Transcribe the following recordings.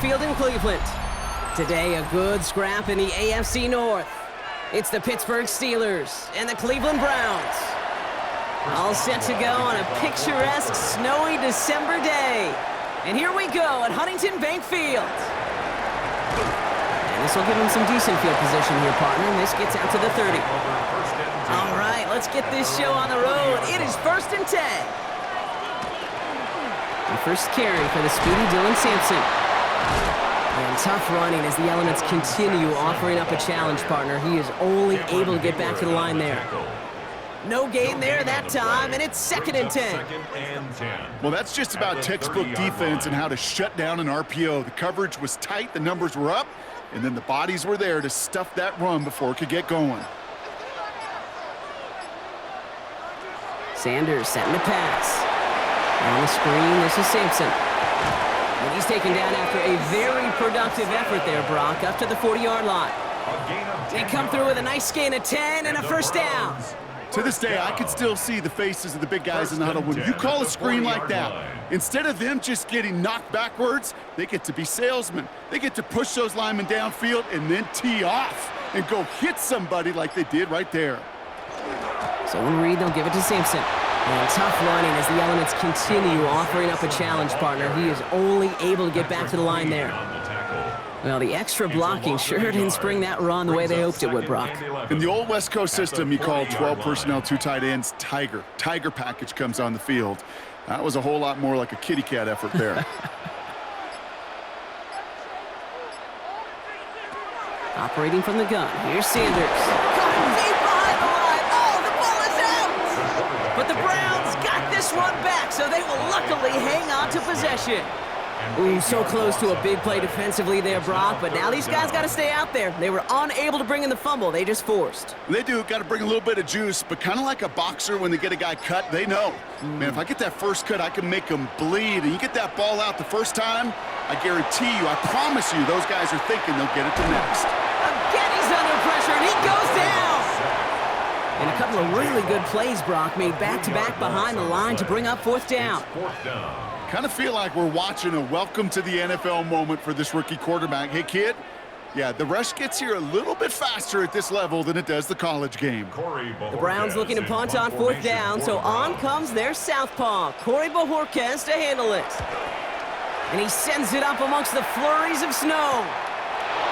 Field in Cleveland. Today, a good scrap in the AFC North. It's the Pittsburgh Steelers and the Cleveland Browns. All set to go on a picturesque, snowy December day. And here we go at Huntington Bank Field. And this will give him some decent field position here, partner. And this gets out to the 30. All right, let's get this show on the road. It is 1st and 10. The first carry for the speedy Dylan Sampson. And tough running as the elements continue offering up a challenge, partner. He is only able to get back to the line there. No gain there that time, and it's 2nd and 10. Well, that's just about textbook defense and how to shut down an RPO. The coverage was tight, the numbers were up, and then the bodies were there to stuff that run before it could get going. Sanders setting the pass. On the screen, this is Sampson. And he's taken down after a very productive effort there, Brock, up to the 40-yard line. They come through with a nice gain of 10 and a first down. To this day, I can still see the faces of the big guys in the huddle. When you call a screen like that, instead of them just getting knocked backwards, they get to be salesmen. They get to push those linemen downfield and then tee off and go hit somebody like they did right there. So when Reed, they'll give it to Sampson. And tough running as the elements continue offering up a challenge, partner. He is only able to get back to the line there. Well, the extra blocking sure didn't spring that run the way they hoped it would, Brock. In the old West Coast system, you call 12 personnel, 2 tight ends, Tiger. Tiger package comes on the field. That was a whole lot more like a kitty cat effort there. Operating from the gun, here's Sanders. Caught deep behind the line. Oh, the ball is out! But the Browns got this one back, so they will luckily hang on to possession. Ooh, so close to a big play defensively there, Brock, but now these guys got to stay out there. They were unable to bring in the fumble. They just forced. They do. Got to bring a little bit of juice, but kind of like a boxer when they get a guy cut, they know. Man, if I get that first cut, I can make them bleed. And you get that ball out the first time, I guarantee you, I promise you, those guys are thinking they'll get it the next. Again, he's under pressure, and he goes down. And a couple of really good plays, Brock, made back-to-back behind the line to bring up 4th down. Kind of feel like we're watching a welcome to the NFL moment for this rookie quarterback. Hey, kid, yeah, the rush gets here a little bit faster at this level than it does the college game. The Browns looking to punt on 4th down, so on comes their southpaw, Corey Bojorquez, to handle it. And he sends it up amongst the flurries of snow.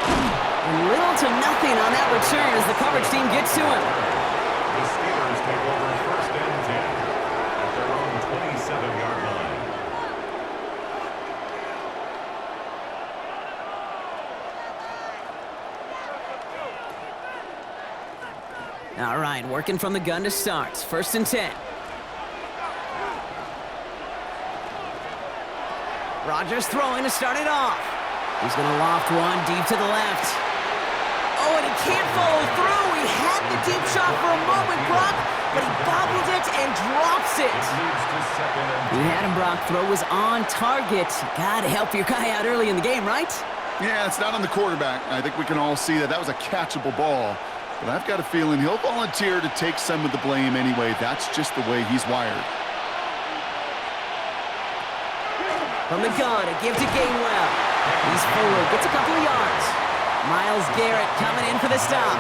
And little to nothing on that return as the coverage team gets to him. The Steelers take over 1st and 10 at their own 27-yard line. All right, working from the gun to start. 1st and 10. Rodgers throwing to start it off. He's going to loft one deep to the left. Oh, and he can't follow through. He had the deep shot for a moment, Brock, but he bobbled it and drops it. He had him, Brock. Throw was on target. Got to help your guy out early in the game, right? Yeah, it's not on the quarterback. I think we can all see that was a catchable ball. But I've got a feeling he'll volunteer to take some of the blame anyway. That's just the way he's wired. From the gun, a give to Gainwell. He's forward, gets a couple of yards. Myles Garrett coming in for the stop.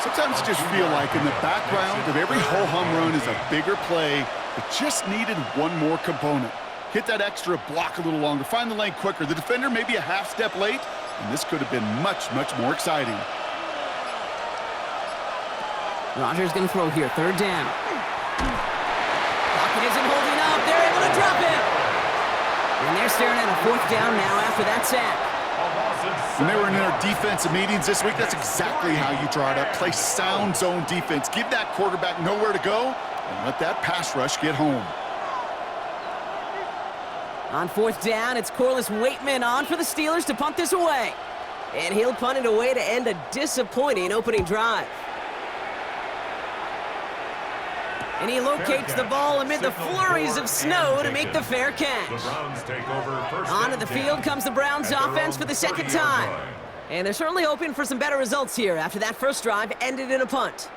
Sometimes you just feel like in the background of every ho-hum run is a bigger play that just needed one more component. Hit that extra block a little longer, find the lane quicker. The defender may be a half step late, and this could have been much, much more exciting. Rodgers going to throw here, 3rd down. Pocket isn't holding up. They're able to drop him. And they're staring at a 4th down now after that sack. When they were in our defensive meetings this week, that's exactly how you draw it up. Play sound zone defense. Give that quarterback nowhere to go and let that pass rush get home. On 4th down, it's Corliss Waitman on for the Steelers to punt this away. And he'll punt it away to end a disappointing opening drive. And he locates the ball amid the flurries of snow to make the fair catch. Onto the field comes the Browns offense for the 2nd time. And they're certainly hoping for some better results here after that first drive ended in a punt.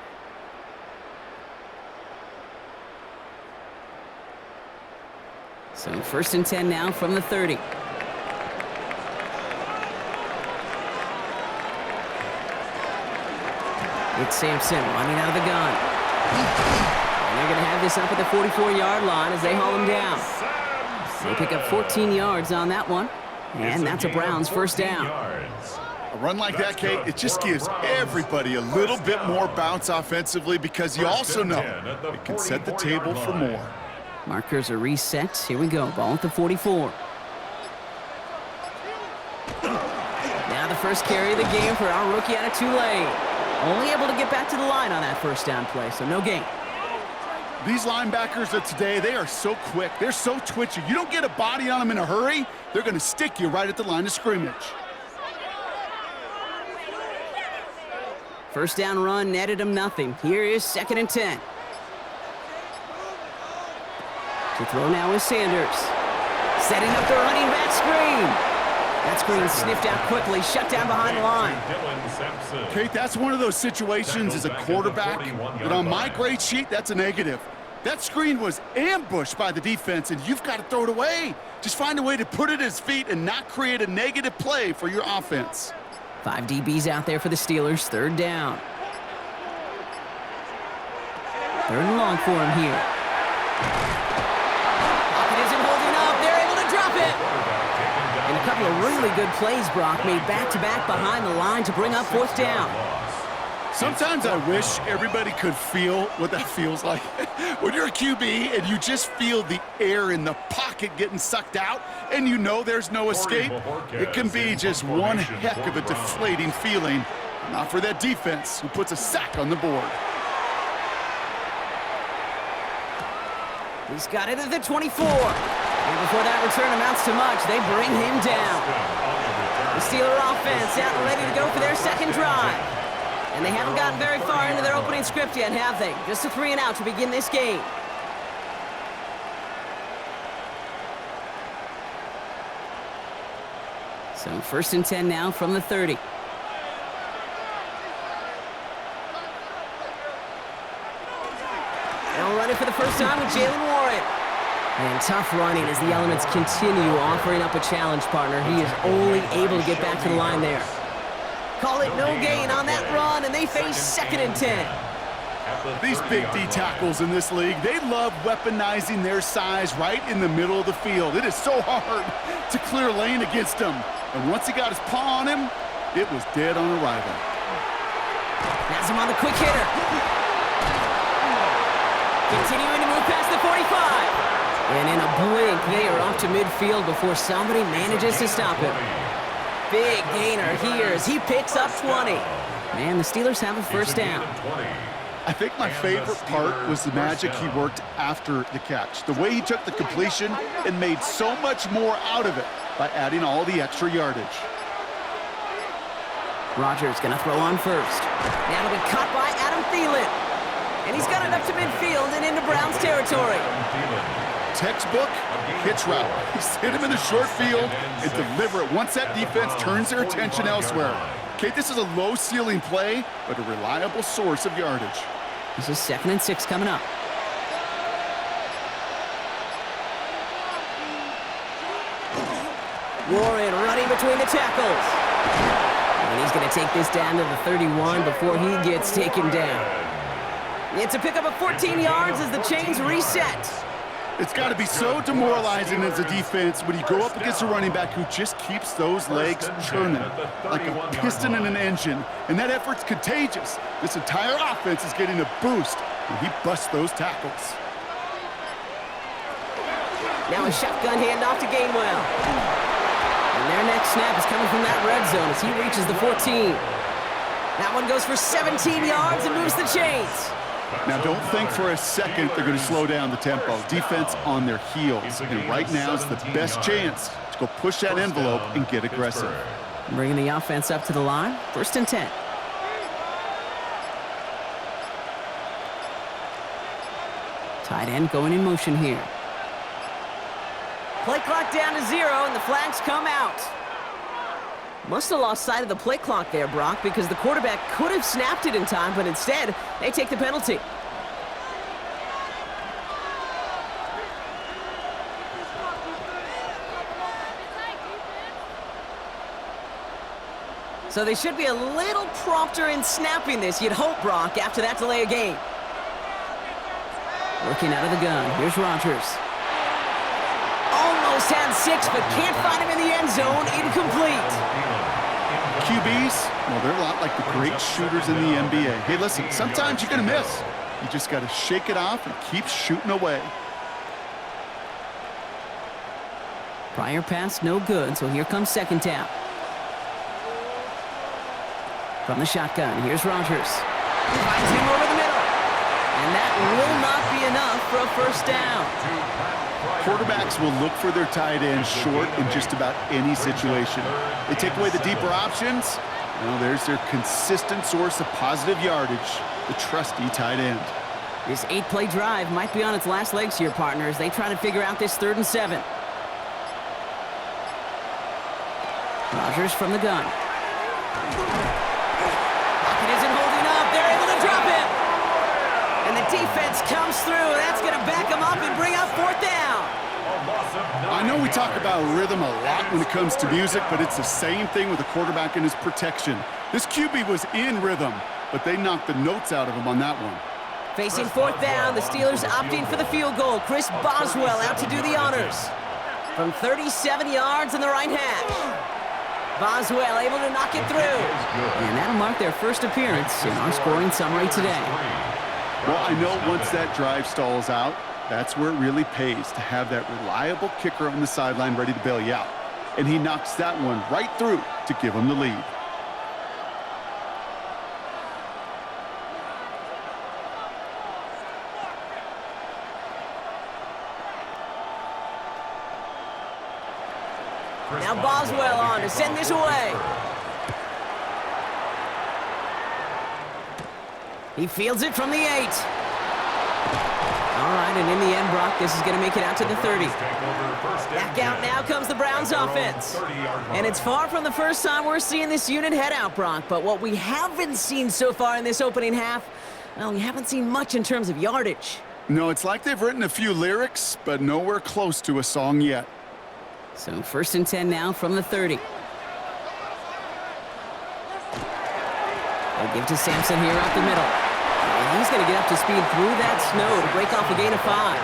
So 1st and 10 now from the 30. It's Sampson running out of the gun. And they're going to have this up at the 44-yard line as they haul him down. They pick up 14 yards on that one. And that's a Browns first down. A run like that, Kate, it just gives everybody a little bit more bounce offensively because you also know it can set the table for more. Markers are reset. Here we go. Ball at the 44. Now the first carry of the game for our rookie out of Tulane. Only able to get back to the line on that first down play, so no gain. These linebackers of today, they are so quick. They're so twitchy. You don't get a body on them in a hurry, they're going to stick you right at the line of scrimmage. First down run netted him nothing. Here is 2nd and 10. To throw now is Sanders. Setting up the running back screen. That screen sniffed out quickly, shut down behind the line. Kate, that's one of those situations as a quarterback that on my grade sheet, that's a negative. That screen was ambushed by the defense, and you've got to throw it away. Just find a way to put it at his feet and not create a negative play for your offense. 5 DBs out there for the Steelers, 3rd down. 3rd and long for him here. Pocket isn't holding up. They're able to drop it. And a couple of really good plays, Brock, made back-to-back behind the line to bring up 4th down. Sometimes I wish everybody could feel what that feels like. When you're a QB and you just feel the air in the pocket getting sucked out and you know there's no escape, it can be just one heck of a deflating feeling. Not for that defense who puts a sack on the board. He's got it at the 24. And before that return amounts to much, they bring him down. The Steeler offense out and ready to go for their 2nd drive. And they haven't gotten very far into their opening script yet, have they? Just a 3 and out to begin this game. So 1st and 10 now from the 30. They'll run it for the first time with Jalen Warren. And tough running as the elements continue offering up a challenge partner. He is only able to get back to the line there. Call it no gain on that run, and they face 2nd and 10. These big D tackles in this league, they love weaponizing their size right in the middle of the field. It is so hard to clear lane against him. And once he got his paw on him, it was dead on arrival. Has him on the quick hitter. Continuing to move past the 45. And in a blink, they are off to midfield before somebody manages to stop him. Big gainer here as he picks up 20. Man, the Steelers have a first down. I think my favorite part was the magic he worked after the catch. The way he took the completion and made so much more out of it by adding all the extra yardage. Rodgers going to throw on first. Now it'll be caught by Adam Thielen. And he's got it up to midfield and into Browns territory. Textbook hitch route. He's hit him in the short field and deliver it once that defense turns their attention elsewhere. Okay, this is a low-ceiling play, but a reliable source of yardage. This is 2nd and 6 coming up. Warren running between the tackles. And he's going to take this down to the 31 before he gets taken down. It's a pickup of 14 yards as the chains reset. It's got to be so demoralizing as a defense when you go up against a running back who just keeps those legs churning like a piston in an engine, and that effort's contagious. This entire offense is getting a boost when he busts those tackles. Now a shotgun handoff to Gainwell. And their next snap is coming from that red zone as he reaches the 14. That one goes for 17 yards and moves the chains. Now, don't think for a second they're going to slow down the tempo. Defense on their heels. And right now is the best chance to go push that envelope and get aggressive. Bringing the offense up to the line. 1st and 10. Tight end going in motion here. Play clock down to 0, and the flags come out. Must have lost sight of the play clock there, Brock, because the quarterback could have snapped it in time, but instead, they take the penalty. So they should be a little prompter in snapping this, you'd hope, Brock, after that delay of game. Working out of the gun. Here's Rodgers. Almost had 6, but can't find him in the end zone. Incomplete. QBs, well, they're a lot like the great shooters in the NBA. Hey, listen, sometimes you're going to miss. You just got to shake it off and keep shooting away. Prior pass, no good, so here comes second down. From the shotgun, here's Rodgers. Finds him over the middle. And that will not be enough for a first down. Quarterbacks will look for their tight end short in just about any situation. They take away the deeper options. Well, there's their consistent source of positive yardage, the trusty tight end. This 8-play drive might be on its last legs here, partners. They try to figure out this 3rd and 7. Rodgers from the gun. Pocket isn't holding up. They're able to drop it. And the defense comes through. That's going to back them up and bring up 4th down. I know we talk about rhythm a lot when it comes to music, but it's the same thing with the quarterback and his protection. This QB was in rhythm, but they knocked the notes out of him on that one. Facing 4th down, the Steelers opting for the field goal. Chris Boswell out to do the honors. From 37 yards in the right hash. Boswell able to knock it through. And that'll mark their first appearance in our scoring summary today. Well, I know once that drive stalls out, that's where it really pays to have that reliable kicker on the sideline ready to bail you out. And he knocks that one right through to give him the lead. Now Boswell on to send this away. He fields it from the 8. All right, and in the end, Brock, this is going to make it out to the 30. Back out now comes the Browns offense. And it's far from the first time we're seeing this unit head out, Brock. But what we haven't seen so far in this opening half, well, we haven't seen much in terms of yardage. No, it's like they've written a few lyrics, but nowhere close to a song yet. So 1st and 10 now from the 30. They'll give to Sampson here out the middle. And he's going to get up to speed through that snow to break off a gain of 5.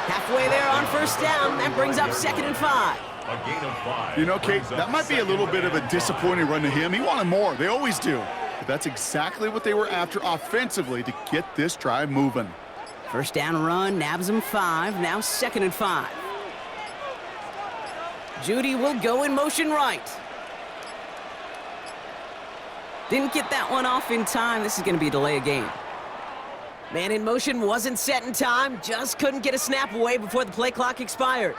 Halfway there on 1st down. That brings up 2nd and 5. A gain of 5. You know, Kate, that might be a little bit of a disappointing run to him. He wanted more. They always do. But that's exactly what they were after offensively to get this drive moving. 1st down run, nabs him 5. Now 2nd and 5. Judy will go in motion right. Didn't get that one off in time. This is going to be a delay of game. Man in motion wasn't set in time. Just couldn't get a snap away before the play clock expired.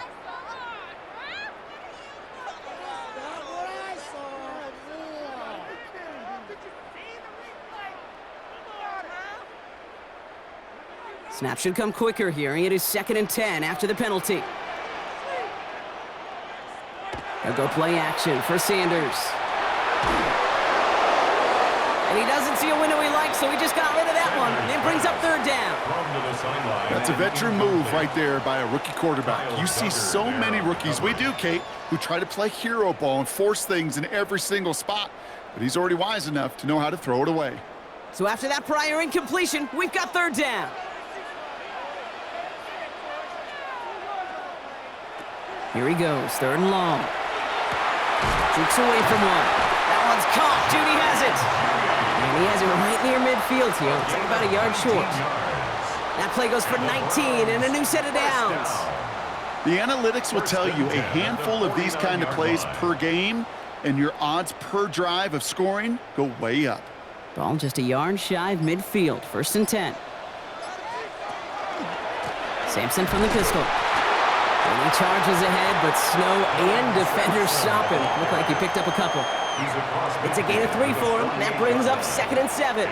Snap should come quicker here. It is 2nd and 10 after the penalty. They'll go play action for Sanders. And he doesn't see a window he likes, so he just got rid of that one. And it brings up 3rd down. That's a veteran move right there by a rookie quarterback. You see so many rookies, we do, Kate, who try to play hero ball and force things in every single spot. But he's already wise enough to know how to throw it away. So after that prior incompletion, we've got 3rd down. Here he goes, 3rd and long. Jukes away from one. That one's caught. Judy has it. And he has it right near midfield here. It's like about a yard short. That play goes for 19 and a new set of downs. The analytics will tell you a handful of these kind of plays per game, and your odds per drive of scoring go way up. Ball just a yard shy of midfield. 1st and 10. Sampson from the pistol. And he charges ahead, but snow and defenders stop him. Look like he picked up a couple. It's a gain of 3 for him. That brings up 2nd and 7.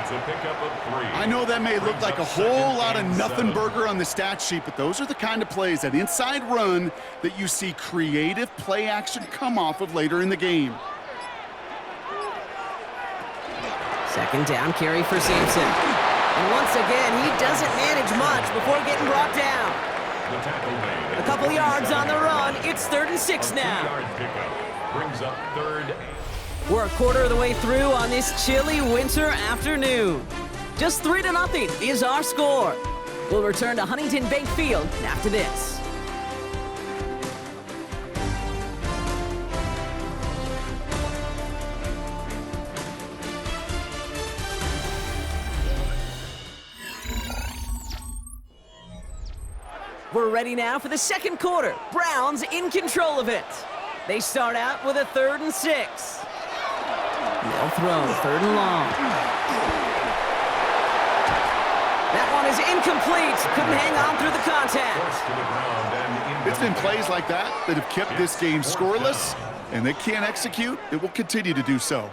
I know that may look like a whole lot of nothing burger on the stat sheet, but those are the kind of plays, that inside run, that you see creative play action come off of later in the game. 2nd down carry for Sampson. And once again, he doesn't manage much before getting brought down. A couple yards on the run. It's 3rd and 6 now. Brings up 3rd. We're a quarter of the way through on this chilly winter afternoon. Just 3-0 is our score. We'll return to Huntington Bank Field after this. We're ready now for the second quarter. Browns in control of it. They start out with a 3rd and 6. They'll throw, 3rd and long. That one is incomplete. Couldn't hang on through the contact. It's been plays like that that have kept this game scoreless, and they can't execute. It will continue to do so.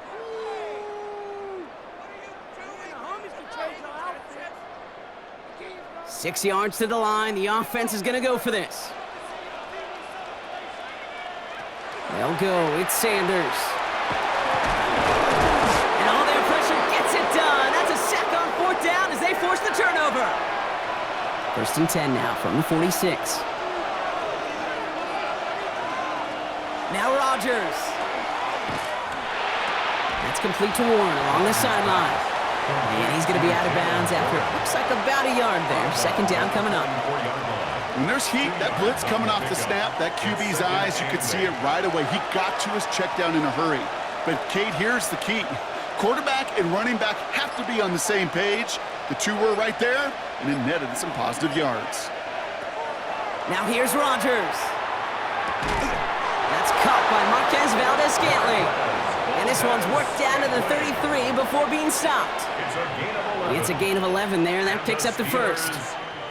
Six yards to the line. The offense is going to go for this. They'll go. It's Sanders. And all their pressure gets it done. That's a sack on 4th down as they force the turnover. 1st and 10 now from the 46. Now Rodgers. That's complete to Warren along the sideline. And he's going to be out of bounds after it looks like about a yard there. 2nd down coming up. When there's heat, that blitz coming off the snap, that QB's eyes, you could see it right away. He got to his check down in a hurry. But, Kate, here's the key. Quarterback and running back have to be on the same page. The two were right there, and it netted some positive yards. Now here's Rodgers. That's caught by Marquez Valdez-Scantling. And this one's worked down to the 33 before being stopped. It's a gain of 11 there, and that picks up the 1st.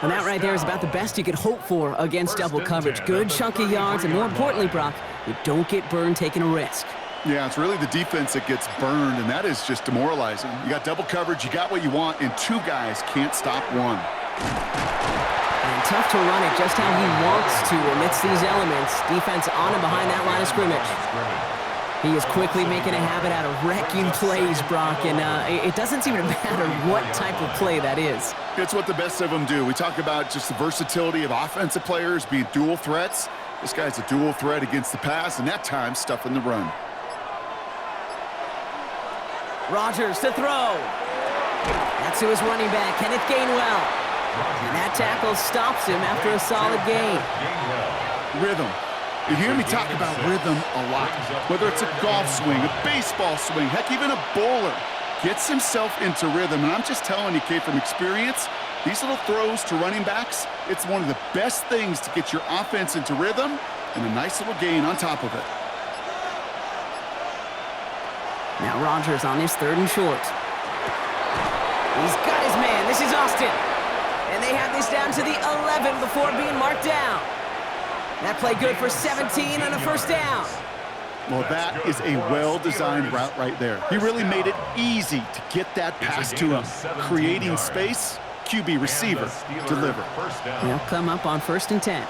And that right there is about the best you could hope for against double coverage. Good chunky yards, and more importantly, Brock, you don't get burned taking a risk. Yeah, it's really the defense that gets burned, and that is just demoralizing. You got double coverage, you got what you want, and 2 guys can't stop one. And tough to run it just how he wants to amidst these elements. Defense on and behind that line of scrimmage. He is quickly making a habit out of wrecking plays, Brock, and it doesn't seem to matter what type of play that is. It's what the best of them do. We talk about just the versatility of offensive players being dual threats. This guy's a dual threat against the pass, and that time stuffing the run. Rodgers to throw. That's to his running back, Kenneth Gainwell. And that tackle stops him after a solid gain. Rhythm. You hear me talk about rhythm a lot. Whether it's a golf swing, a baseball swing, heck, even a bowler gets himself into rhythm. And I'm just telling you, Kate, from experience, these little throws to running backs, it's one of the best things to get your offense into rhythm and a nice little gain on top of it. Now Rodgers on his 3rd and short. He's got his man. This is Austin. And they have this down to the 11 before being marked down. That play good for 17 on a 1st down. Well, that is a well-designed route right there. He really made it easy to get that pass to him. Creating space, QB receiver, deliver. They'll come up on 1st and 10.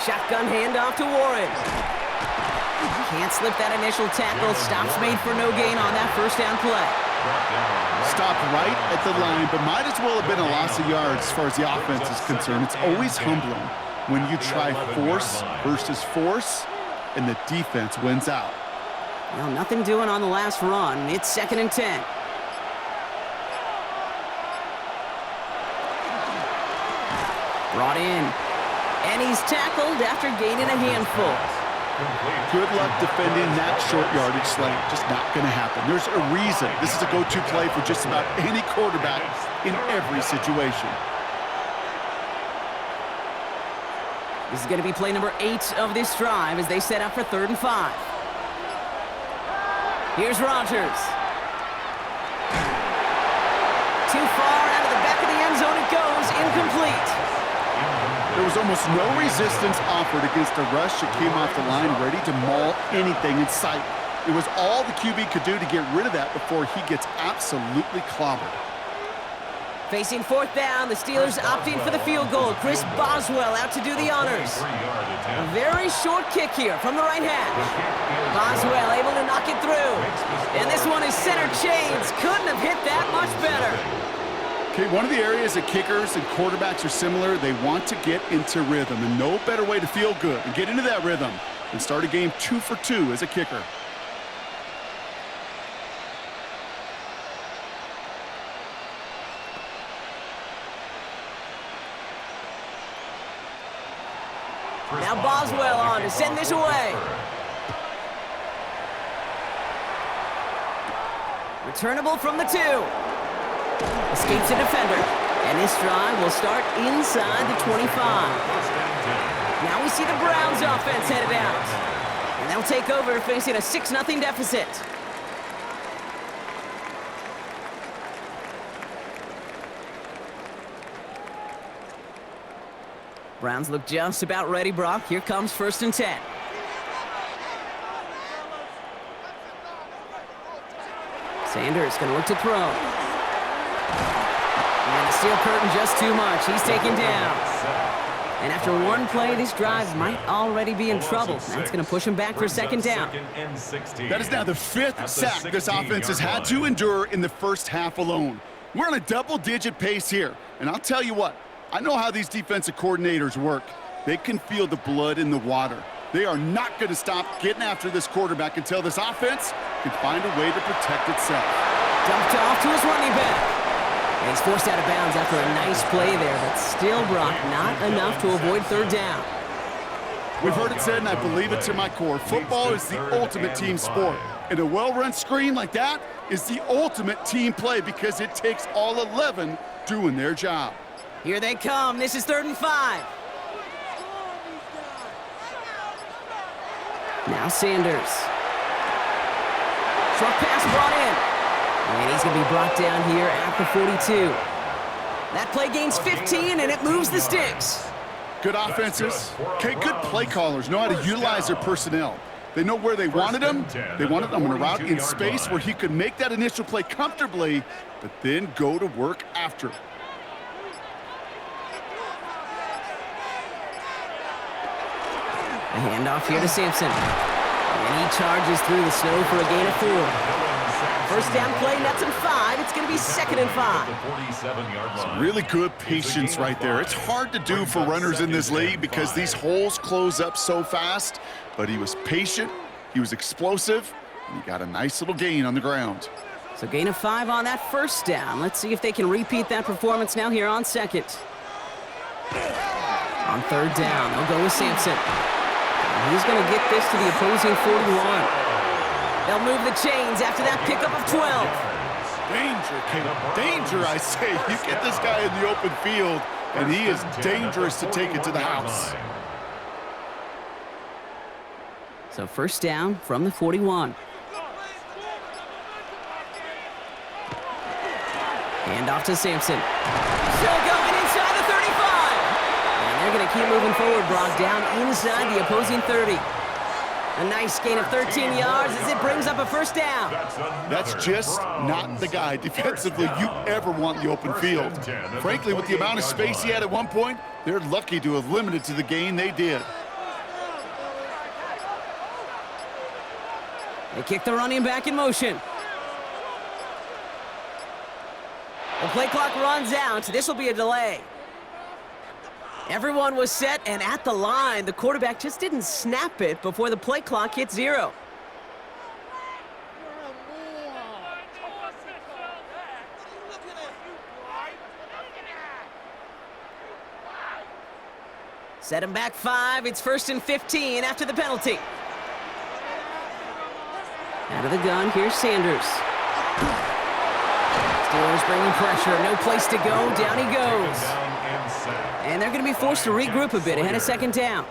Shotgun handoff to Warren. Can't slip that initial tackle. Stops made for no gain on that 1st down play. Stopped right at the line, but might as well have been a loss of yards as far as the offense is concerned. It's always humbling when you try force versus force, and the defense wins out. Well, nothing doing on the last run. It's 2nd and 10. Brought in. And he's tackled after gaining a handful. Good luck defending that short yardage slant. Just not going to happen. There's a reason this is a go-to play for just about any quarterback in every situation. This is going to be play number 8 of this drive as they set up for 3rd and 5. Here's Rodgers. Too far out of the back of the end zone it goes. Incomplete. There was almost no resistance offered against a rush that came off the line ready to maul anything in sight. It was all the QB could do to get rid of that before he gets absolutely clobbered. Facing 4th down, the Steelers opting for the field goal. Chris Boswell out to do the honors. A very short kick here from the right hash. Boswell able to knock it through. And this one is center chains. Couldn't have hit that much better. Okay, one of the areas that kickers and quarterbacks are similar, they want to get into rhythm, and no better way to feel good and get into that rhythm and start a game 2 for 2 as a kicker. Now Boswell on to send this away. Returnable from the 2. Escapes a defender. And this drive will start inside the 25. Now we see the Browns offense headed out. And they'll take over facing a 6-0 deficit. Browns look just about ready, Brock. Here comes 1st and 10. Sanders going to look to throw. And the steel curtain just too much. He's taken down. And after one play, this drive might already be in trouble. That's going to push him back for 2nd down. That is now the 5th sack this offense has had to endure in the first half alone. We're on a double-digit pace here. And I'll tell you what, I know how these defensive coordinators work. They can feel the blood in the water. They are not going to stop getting after this quarterback until this offense can find a way to protect itself. Dumped off to his running back. And he's forced out of bounds after a nice play there, but still, Brock, not enough to avoid 3rd down. We've heard it said, and I believe it to my core, football is the ultimate team sport. And a well-run screen like that is the ultimate team play because it takes all 11 doing their job. Here they come. This is 3rd and 5. Now Sanders. Short pass brought in. And he's going to be brought down here at the 42. That play gains 15, and it moves the sticks. Good offenses. Okay, good play callers know how to utilize their personnel. They know where they wanted him. They wanted him on a route in space where he could make that initial play comfortably, but then go to work after. A handoff here to Sampson. And he charges through the snow for a gain of 4. 1st down play, nets him 5. It's going to be 2nd and 5. Some really good patience right there. It's hard to do for runners in this league because these holes close up so fast. But he was patient, he was explosive, and he got a nice little gain on the ground. So gain of 5 on that 1st down. Let's see if they can repeat that performance now here on 2nd. On 3rd down, they'll go with Sampson. He's going to get this to the opposing 41. They'll move the chains after that pickup of 12. Danger, Caleb. Danger, I say. You get this guy in the open field, and he is dangerous to take it to the house. So 1st down from the 41. Hand off to Sampson. Still going inside the 35. And they're going to keep moving forward, Brock, down inside the opposing 30. A nice gain of 13 yards as it brings up a 1st down. That's just not the guy defensively you ever want in the open field. Frankly, with the amount of space he had at one point, they're lucky to have limited to the gain they did. They kick the running back in motion. The play clock runs out. This will be a delay. Everyone was set and at the line. The quarterback just didn't snap it before the play clock hit 0. Set him back 5. It's 1st and 15 after the penalty. Out of the gun, here's Sanders. Steelers bringing pressure. No place to go. Down he goes. And they're going to be forced to regroup a bit ahead of 2nd down.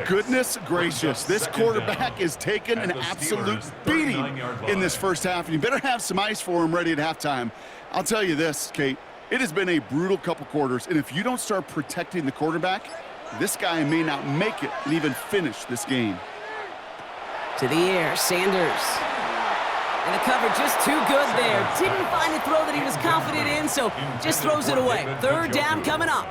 Goodness gracious, this quarterback is taking an absolute beating in this 1st half, and you better have some ice for him ready at halftime. I'll tell you this, Kate, it has been a brutal couple quarters, and if you don't start protecting the quarterback, this guy may not make it and even finish this game. To the air, Sanders. And the cover just too good there. Didn't find a throw that he was confident in, so just throws it away. 3rd down coming up.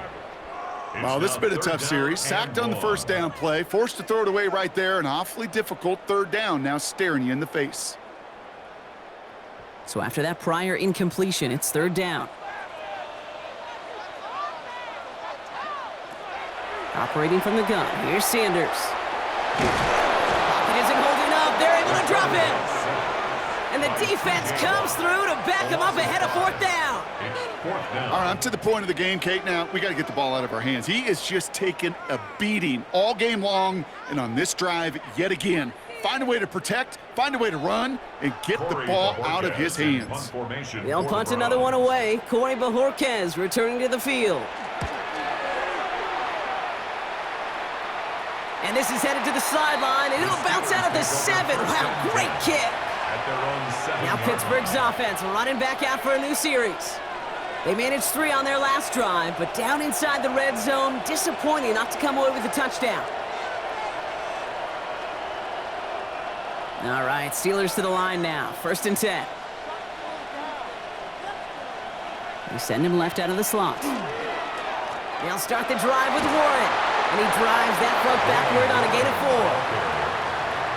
Well, this has been a tough series. Sacked on the 1st down play, forced to throw it away right there, an awfully difficult 3rd down now staring you in the face. So after that prior incompletion, it's 3rd down. Operating from the gun, here's Sanders. And the defense comes through to back him up ahead of fourth down. All right, I'm to the point of the game, Kate, now. We got to get the ball out of our hands. He is just taking a beating all game long, and on this drive, yet again. Find a way to protect, find a way to run, and get the ball out of his hands. They'll punt another one away. Corey Bajorquez returning to the field. And this is headed to the sideline, and it'll bounce out at the 7. Wow, great kick. Now Pittsburgh's offense running back out for a new series. They managed 3 on their last drive, but down inside the red zone, disappointing not to come away with a touchdown. All right, Steelers to the line now. 1st and 10. They send him left out of the slot. They'll start the drive with Warren. And he drives that front backward on a gain of 4.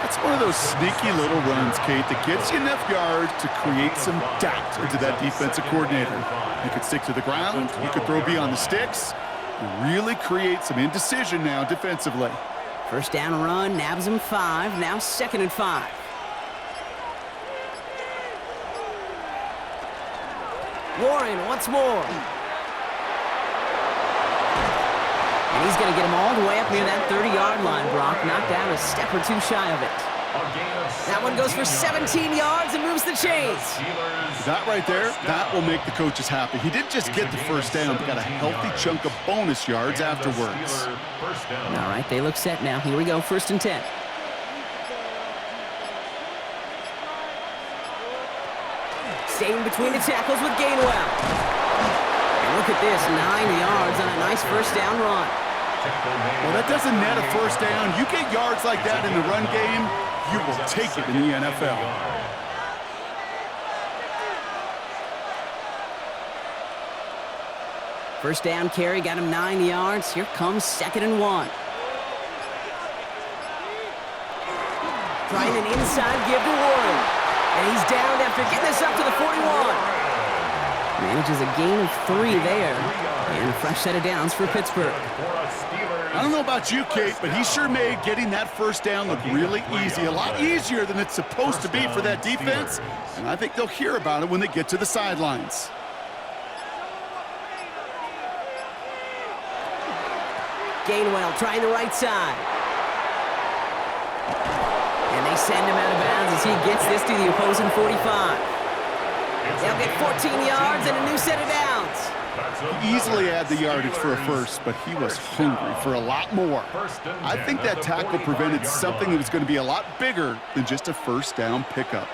That's one of those sneaky little runs, Kate, that gets you enough yards to create some doubt into that defensive coordinator. You could stick to the ground, you could throw beyond the sticks, and really create some indecision now defensively. 1st down run, nabs him 5, now 2nd and 5. Warren once more. And he's going to get him all the way up near that 30-yard line, Brock. Knocked out a step or 2 shy of it. That one goes for 17 yards and moves the chains. That right there, that will make the coaches happy. He didn't just get the 1st down, but got a healthy chunk of bonus yards afterwards. All right, they look set now. Here we go, 1st and 10. Staying between the tackles with Gainwell. And look at this, 9 yards on a nice 1st down run. Well, that doesn't net a 1st down. You get yards like that in the run game, you will take it in the NFL. First down carry got him 9 yards. Here comes 2nd and 1. Trying an inside give to Warren. And he's down after getting this up to the 41. Manages a gain of 3 there. And a fresh set of downs for Pittsburgh. I don't know about you, Kate, but he sure made getting that 1st down look really easy. A lot easier than it's supposed to be for that defense. And I think they'll hear about it when they get to the sidelines. Gainwell trying the right side. And they send him out of bounds as he gets this to the opposing 45. They'll get 14 yards and a new set of downs. He easily had the yardage for a 1st, but he was hungry for a lot more. I think that tackle prevented something that was going to be a lot bigger than just a 1st down pickup.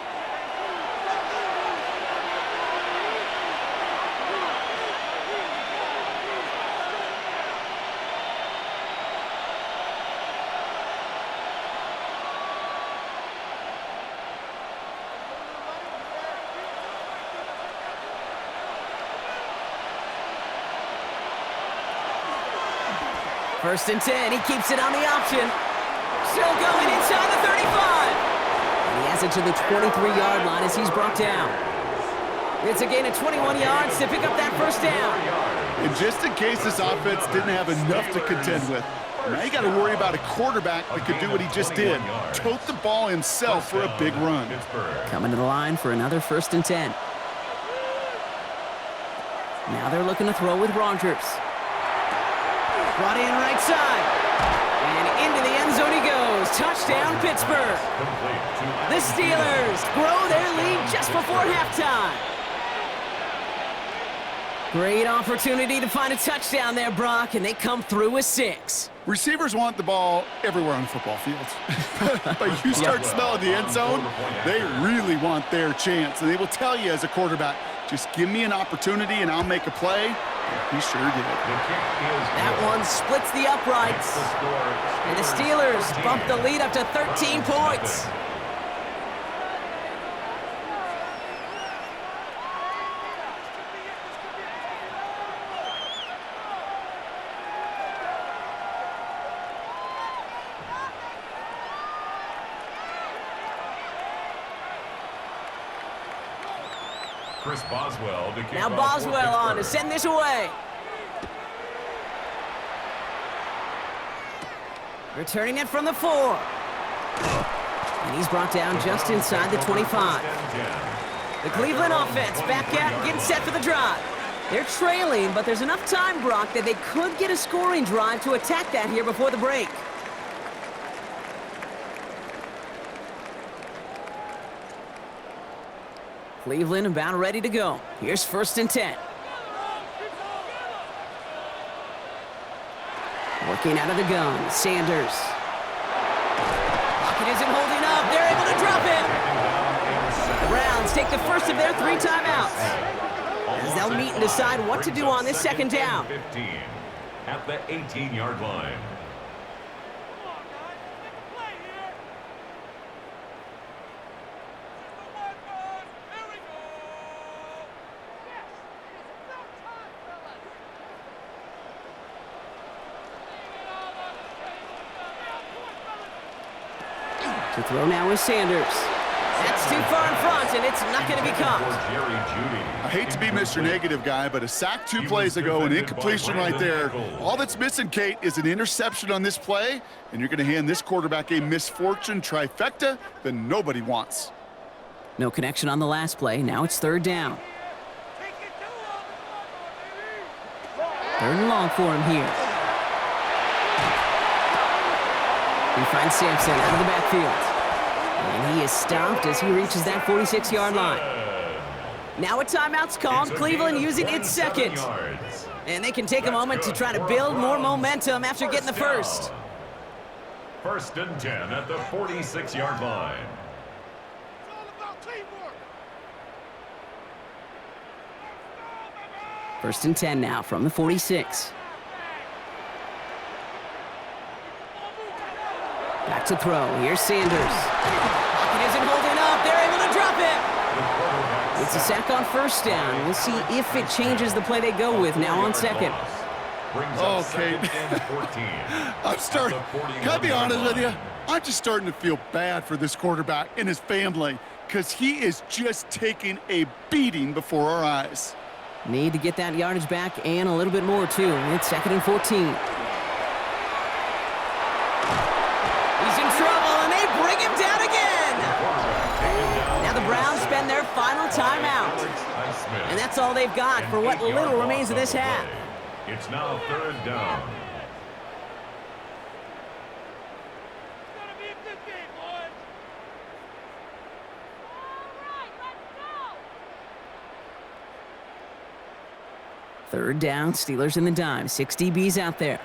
First and 10, he keeps it on the option. Still going inside the 35. And he has it to the 23-yard line as he's brought down. It's a gain of 21 yards to pick up that 1st down. And just in case this offense didn't have enough to contend with, now you got to worry about a quarterback that could do what he just did. Tote the ball himself for a big run. Coming to the line for another 1st and 10. Now they're looking to throw with Rodgers. Brought in right side. And into the end zone he goes. Touchdown, Pittsburgh. The Steelers grow their lead just before halftime. Great opportunity to find a touchdown there, Brock, and they come through with 6. Receivers want the ball everywhere on the football field. But you start smelling the end zone, they really want their chance. And they will tell you as a quarterback, just give me an opportunity and I'll make a play. He sure did. That one splits the uprights. And the Steelers bump the lead up to 13 points. Now Boswell on to send this away. Returning it from the 4. And he's brought down just inside the 25. The Cleveland offense back out and getting set for the drive. They're trailing, but there's enough time, Brock, that they could get a scoring drive to attack that here before the break. Cleveland about ready to go. Here's 1st and 10. Working out of the gun, Sanders. Pocket isn't holding up. They're able to drop it. The Browns take the first of their 3 timeouts, as they'll meet and decide what to do on this 2nd down. 15 at the 18-yard line. To throw now is Sanders. That's too far in front, and it's not going to be caught. I hate to be Mr. Negative guy, but a sack 2 plays ago, an incompletion right there. All that's missing, Kate, is an interception on this play, and you're going to hand this quarterback a misfortune trifecta that nobody wants. No connection on the last play. Now it's 3rd down. 3rd and long for him here. He finds Sampson out of the backfield. And he is stopped as he reaches that 46-yard line. Now a timeout's called. Cleveland using its 2nd. And they can take a moment to try to build more momentum after getting the first. 1st and 10 at the 46-yard line. 1st and 10 now from the 46. Back to throw. Here's Sanders. Pocket isn't holding up. They're able to drop it. It's a sack on 1st down. We'll see if it changes the play they go with now on 2nd. Okay. I'm starting. Can I be honest with you? I'm just starting to feel bad for this quarterback and his family because he is just taking a beating before our eyes. Need to get that yardage back and a little bit more, too. It's 2nd and 14. Spend their final timeout. And that's all they've got for what little remains of this half. It's now 3rd down. Third down, Steelers in the dime. 6 DBs out there.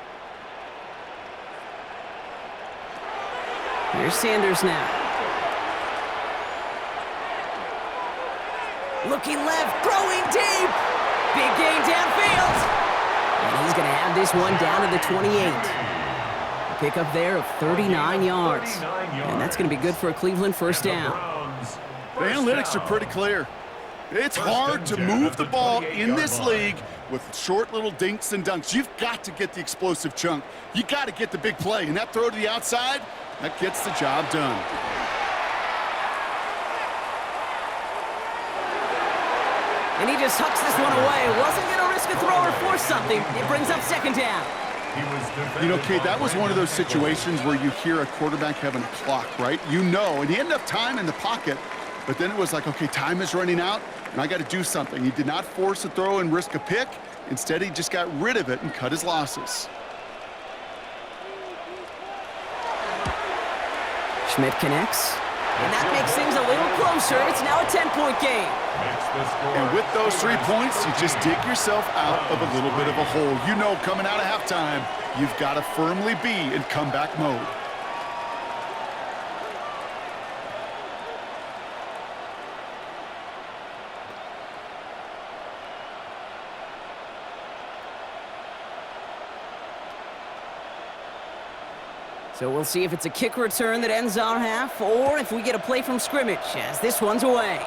Here's Sanders now. Looking left, throwing deep. Big gain downfield. And he's going to have this one down to the 28. A pickup there of 39 yards. And that's going to be good for a Cleveland 1st down. The analytics are pretty clear. It's hard to move the ball in this league with short little dinks and dunks. You've got to get the explosive chunk. You got to get the big play. And that throw to the outside, that gets the job done. And he just hucks this one away. Wasn't going to risk a throw or force something. It brings up 2nd down. You know, Kate, that was one of those situations where you hear a quarterback having a clock, right? You know, and he had enough time in the pocket, but then it was like, okay, time is running out, and I got to do something. He did not force a throw and risk a pick. Instead, he just got rid of it and cut his losses. Schmidt connects. And that makes things a little closer. It's now a 10-point game. And with those 3 points, you just dig yourself out of a little bit of a hole. You know, coming out of halftime, you've got to firmly be in comeback mode. So we'll see if it's a kick return that ends our half, or if we get a play from scrimmage, as this one's away.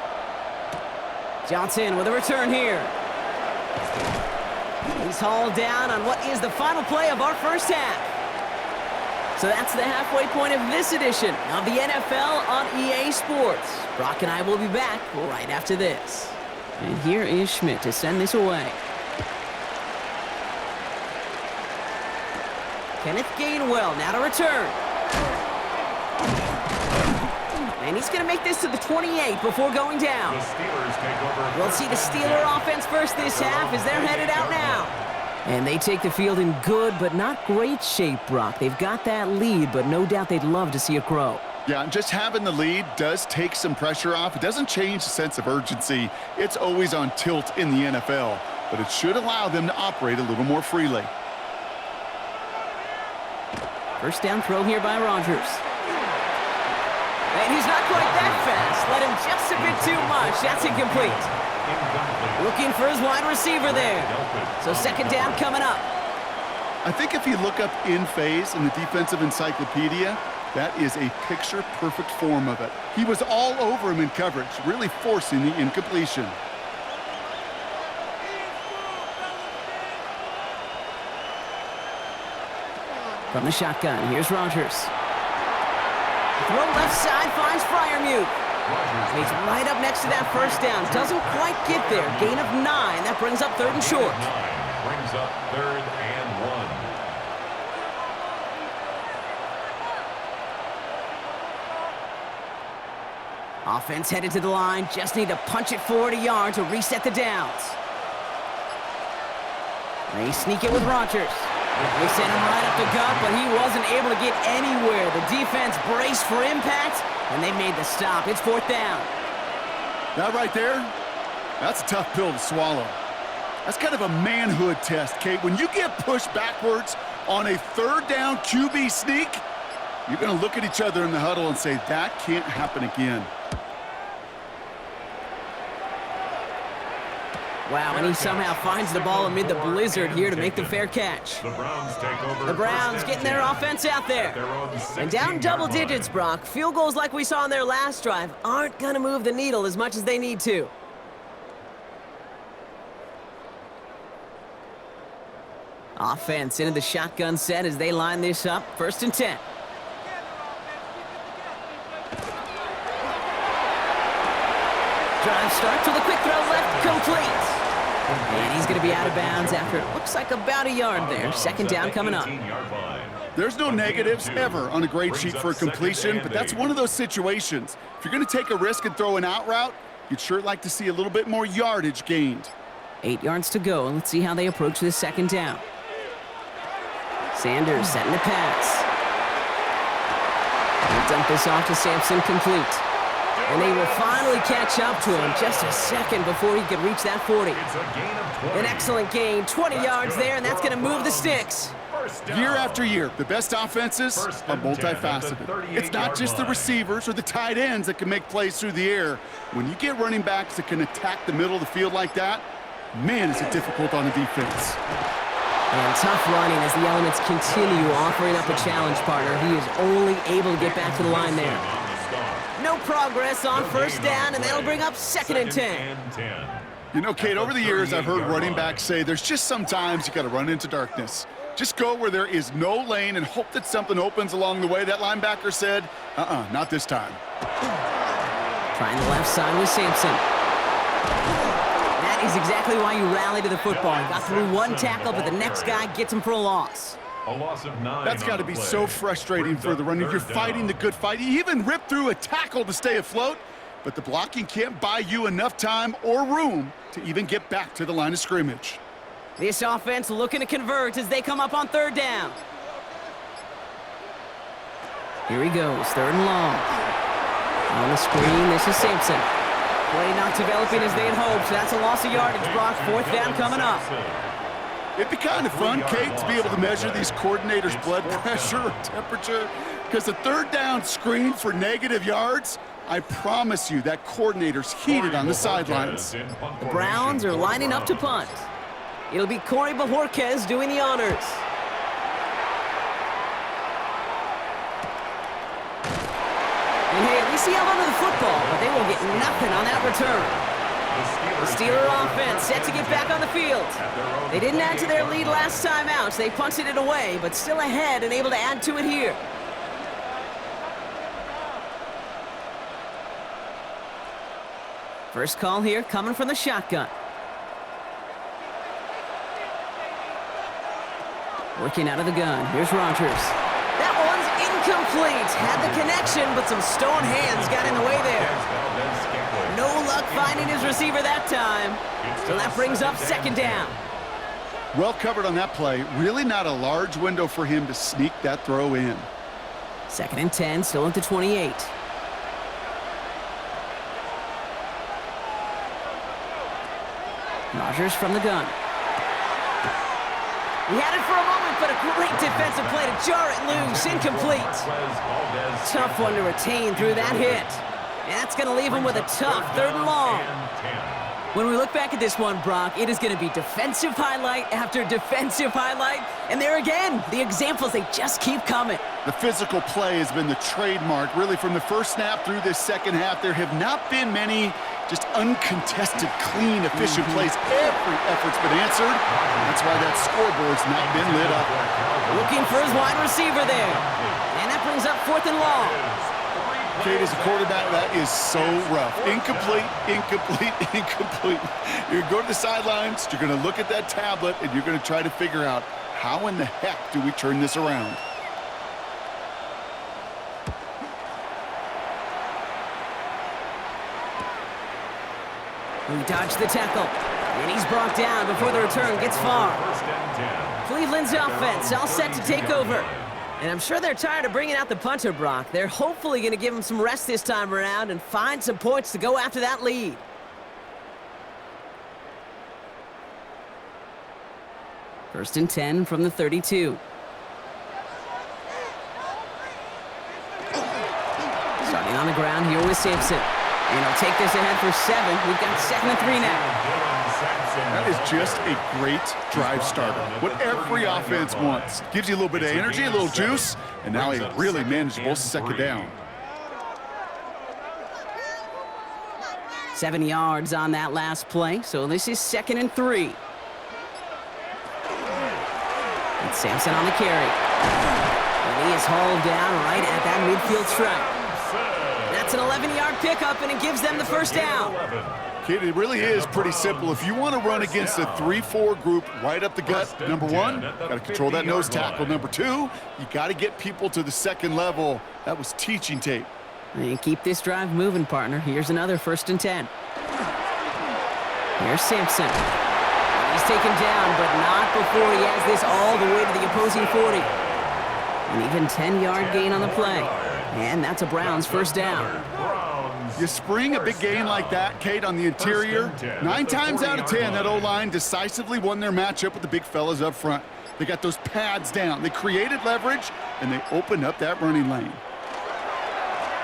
Johnson with a return here. He's hauled down on what is the final play of our 1st half. So that's the halfway point of this edition of the NFL on EA Sports. Brock and I will be back right after this. And here is Schmidt to send this away. Kenneth Gainwell now to return. And he's going to make this to the 28 before going down. The Steelers take over. We'll see the Steeler offense first this half as they're headed out now. And they take the field in good but not great shape, Brock. They've got that lead, but no doubt they'd love to see it grow. Yeah, and just having the lead does take some pressure off. It doesn't change the sense of urgency. It's always on tilt in the NFL, but it should allow them to operate a little more freely. First down throw here by Rodgers. And he's not quite that fast. Let him just a bit too much. That's incomplete. Looking for his wide receiver there. So second down coming up. I think if you look up in phase in the defensive encyclopedia, that is a picture-perfect form of it. He was all over him in coverage, really forcing the incompletion. From the shotgun, here's Rodgers. Throw left side, finds Freiermuth. He's right up next to that first down. Doesn't quite get there. Gain of 9. That brings up third and short. Brings up third and 1. Offense headed to the line. Just need to punch it forward a yard to reset the downs. They sneak it with Rodgers. They sent him right up the gut, but he wasn't able to get anywhere. The defense braced for impact, and they made the stop. It's fourth down. That right there, that's a tough pill to swallow. That's kind of a manhood test, Kate. When you get pushed backwards on a third down QB sneak, you're going to look at each other in the huddle and say, that can't happen again. Wow, and he somehow finds the ball amid the blizzard here to make the fair catch. The Browns take over. The Browns getting their offense out there. And down double digits, Brock. Field goals like we saw on their last drive aren't going to move the needle as much as they need to. Offense into the shotgun set as they line this up. First and 10. Drive starts with a quick throw left, complete. And he's going to be out of bounds after it looks like about a yard there. Second down coming up. There's no negatives ever on a grade sheet for a completion, but that's one of those situations. If you're going to take a risk and throw an out route, you'd sure like to see a little bit more yardage gained. 8 yards to go. Let's see how they approach this second down. Sanders setting the pass. He'll dump this off to Sampson, complete. And they will finally catch up to him just a second before he could reach that 40. An excellent gain, 20 yards there, and that's going to move the sticks. Year after year, the best offenses are multifaceted. It's not just the receivers or the tight ends that can make plays through the air. When you get running backs that can attack the middle of the field like that, man, is it difficult on the defense. And tough running as the elements continue offering up a challenge partner. He is only able to get back to the line there. No progress on first down, and that'll bring up second and 10. You know, Kate, over the years, I've heard running backs say there's just sometimes you got to run into darkness. Just go where there is no lane and hope that something opens along the way. That linebacker said, not this time. Trying the left side with Sampson. That is exactly why you rally to the football. He got through one tackle, but the next guy gets him for a loss. A loss of 9. That's got to be so frustrating for the runner. You're fighting the good fight. You even ripped through a tackle to stay afloat, but the blocking can't buy you enough time or room to even get back to the line of scrimmage. This offense looking to convert as they come up on third down. Here he goes, third and long. On the screen, this is Sampson. Play not developing as they had hoped. That's a loss of yardage, Brock. Fourth down coming up. It'd be kind of fun, Kate, to be able to measure these coordinators' blood pressure or temperature, because the third down screen for negative yards, I promise you that coordinator's heated on the sidelines. The Browns are lining up to punt. It'll be Corey Bajorquez doing the honors. And hey, at least he held onto the football, but they will get nothing on that return. The Steeler offense set to get back on the field. They didn't add to their lead last time out. They punted it away, but still ahead and able to add to it here. First call here coming from the shotgun. Working out of the gun. Here's Rodgers. That one's Incomplete. Had the connection, but some stone hands got in the way there. No luck finding his receiver that time. So that brings up second down. Well covered on that play. Really not a large window for him to sneak that throw in. 2nd and 10, still at the 28. Rodgers from the gun. He had it for a moment, but a great defensive play to jar it loose. Incomplete. Tough one to retain through that hit. And that's going to leave him with a tough 3rd and long. When we look back at this one, Brock, it is going to be defensive highlight after defensive highlight. And there again, the examples, they just keep coming. The physical play has been the trademark. Really, from the first snap through this second half, there have not been many just uncontested, clean, efficient plays. Every effort's been answered. That's why that scoreboard's not been lit up. Looking for his wide receiver there. And that brings up 4th and long. Kate, as a quarterback, that is so rough. Incomplete, incomplete, incomplete. You're going to go to the sidelines, you're going to look at that tablet, and you're going to try to figure out how in the heck do we turn this around. He dodged the tackle, and he's brought down before the return gets far. Cleveland's offense all set to take over. And I'm sure they're tired of bringing out the punter, Brock. They're hopefully going to give him some rest this time around and find some points to go after that lead. First and 10 from the 32. Starting on the ground here with Sampson. And he'll take this ahead for 7. We've got 2nd and 3 now. That is just a great drive starter. What every offense wants. Gives you a little bit of energy, a little juice, and now a really manageable 2nd down. 7 yards on that last play, so this is 2nd and 3. And Sampson on the carry. And he is hauled down right at that midfield stripe. That's an 11-yard pickup, and it gives them the first down. Kid, it really is pretty simple. If you want to run against a 3-4 group right up the gut, number 1, got to control that nose tackle. Number 2, you got to get people to the 2nd level. That was teaching tape. And keep this drive moving, partner. Here's another 1st and 10. Here's Sampson. He's taken down, but not before he has this all the way to the opposing 40. An even 10-yard gain on the play. And that's a Browns first down. You spring a big gain like that, Kate, on the interior. 9 times out of 10, that O-line decisively won their matchup with the big fellas up front. They got those pads down. They created leverage, and they opened up that running lane.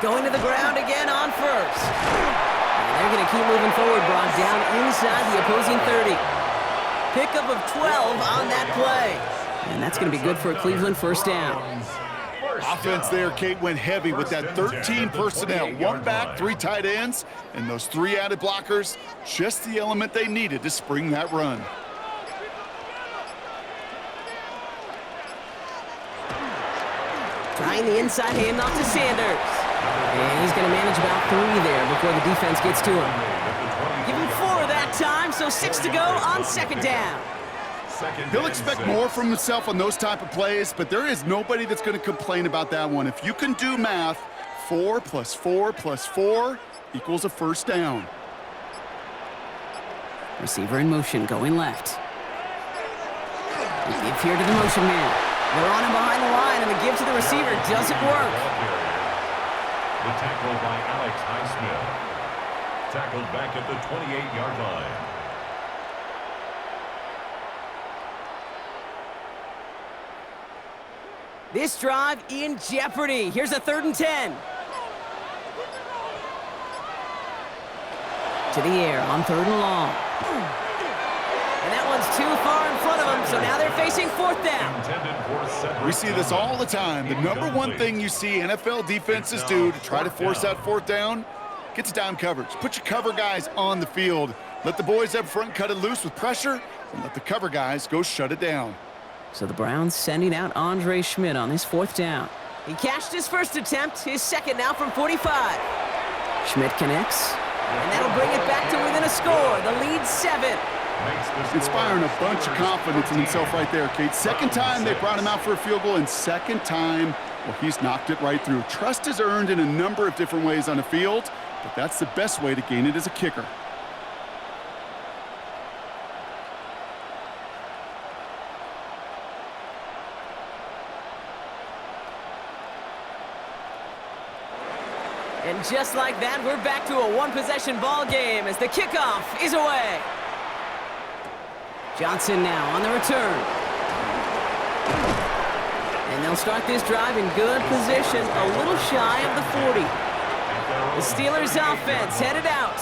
Going to the ground again on first. And they're going to keep moving forward, Brock, down inside the opposing 30. Pickup of 12 on that play. And that's going to be good for a Cleveland first down. Offense there, Kate, went heavy with that 13 personnel. 1 back, 3 tight ends, and those 3 added blockers. Just the element they needed to spring that run. Trying the inside handoff to Sanders. And he's going to manage about 3 there before the defense gets to him. Give him 4 that time, so 6 to go on 2nd down. He'll expect more from himself on those type of plays, but there is nobody that's going to complain about that one. If you can do math, 4 + 4 + 4 equals a first down. Receiver in motion, going left. The give here to the motion man. They're on him behind the line, and the give to the receiver doesn't work. The tackle by Alex Highsmith. Tackled back at the 28-yard line. This drive in jeopardy. Here's a 3rd and 10. To the air on 3rd and long. And that one's too far in front of them, so now they're facing 4th down. We see this all the time. The number 1 thing you see NFL defenses do to try to force that 4th down, get to down coverage. Put your cover guys on the field. Let the boys up front cut it loose with pressure, and let the cover guys go shut it down. So the Browns sending out Andre Schmidt on this 4th down. He cashed his first attempt, his 2nd now from 45. Schmidt connects, and that'll bring it back to within a score. The lead 7. Inspiring a bunch of confidence in himself right there, Kate. 2nd time they brought him out for a field goal, and 2nd time Well, he's knocked it right through. Trust is earned in a number of different ways on the field, but that's the best way to gain it as a kicker. And just like that, we're back to a one-possession ball game as the kickoff is away. Johnson now on the return. And they'll start this drive in good position, a little shy of the 40. The Steelers offense headed out.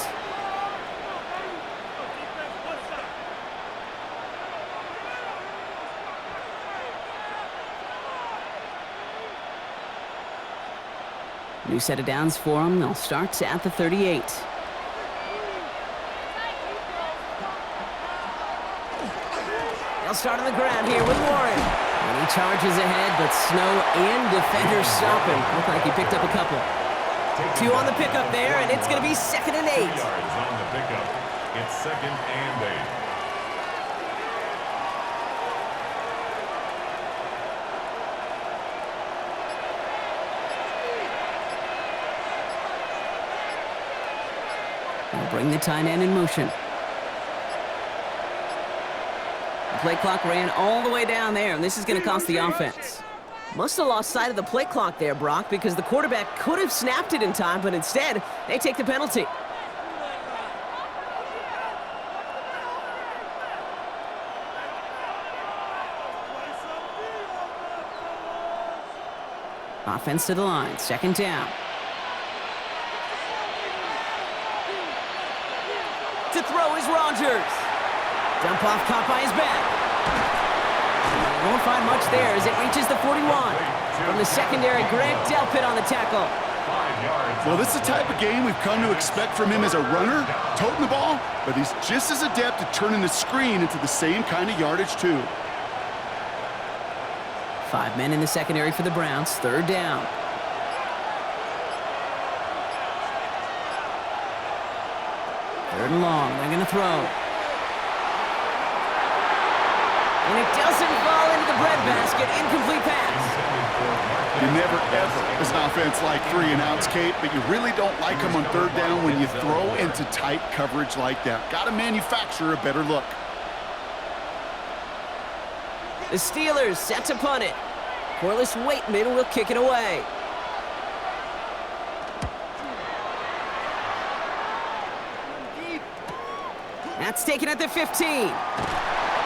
New set of downs for them. They'll start at the 38. They'll start on the ground here with Warren. And he charges ahead, but Snow and defenders stop him. Look like he picked up a couple. 2 on the pickup there, and it's going to be 2nd and 8. Yards on the pickup. It's 2nd and 8. They'll bring the tight end in motion. The play clock ran all the way down there, and this is going to cost the offense. Must have lost sight of the play clock there, Brock, because the quarterback could have snapped it in time, but instead, they take the penalty. Offense to the line, 2nd down. To throw is Rodgers. Dump off caught by his back. Won't find much there as it reaches the 41. From the secondary, Greg Delpit on the tackle. Well, this is the type of game we've come to expect from him as a runner, toting the ball, but he's just as adept at turning the screen into the same kind of yardage, too. 5 men in the secondary for the Browns, 3rd down. Third and long, they're going to throw. And it doesn't fall into the breadbasket, incomplete pass. You never, ever, as an offense, like 3-and-outs, Kate, but you really don't like them on 3rd down when you throw into tight coverage like that. Got to manufacture a better look. The Steelers set to punt it. Corliss Waitman will kick it away. That's taken at the 15.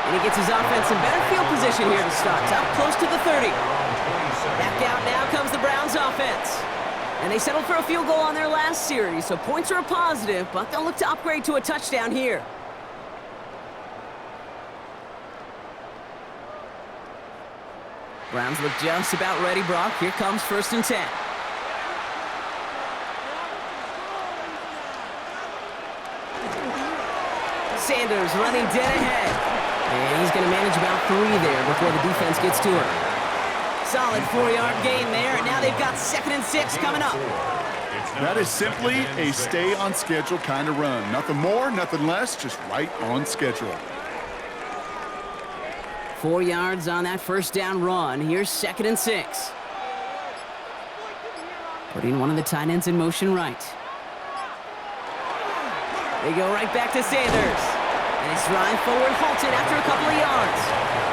And he gets his offense in better field position here to start. Up close to the 30. Back out now comes the Browns offense. And they settled for a field goal on their last series, so points are a positive, but they'll look to upgrade to a touchdown here. Browns look just about ready, Brock. Here comes 1st and 10. Sanders running dead ahead. And he's going to manage about 3 there before the defense gets to him. Solid 4-yard gain there, and now they've got 2nd and 6 coming up. That is simply a stay-on-schedule kind of run. Nothing more, nothing less, just right on schedule. 4 yards on that 1st down run. Here's 2nd and 6. Putting one of the tight ends in motion right. They go right back to Sanders. And his drive forward halted after a couple of yards.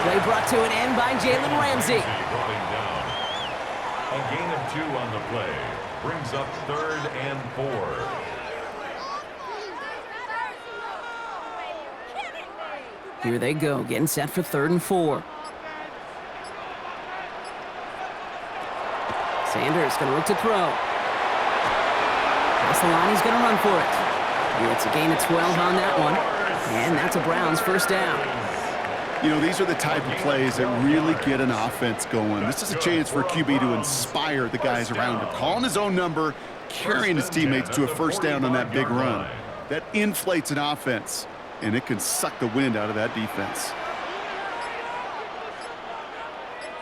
Play brought to an end by Jalen Ramsey. A gain of 2 on the play. Brings up 3rd and 4. Here they go, getting set for 3rd and 4. Sanders going to look to throw. Across the line, he's going to run for it. It's a gain of 12 on that one. And that's a Browns 1st down. You know, these are the type of plays that really get an offense going. This is a chance for a QB to inspire the guys around him. Calling his own number, carrying his teammates to a 1st down on that big run. That inflates an offense, and it can suck the wind out of that defense.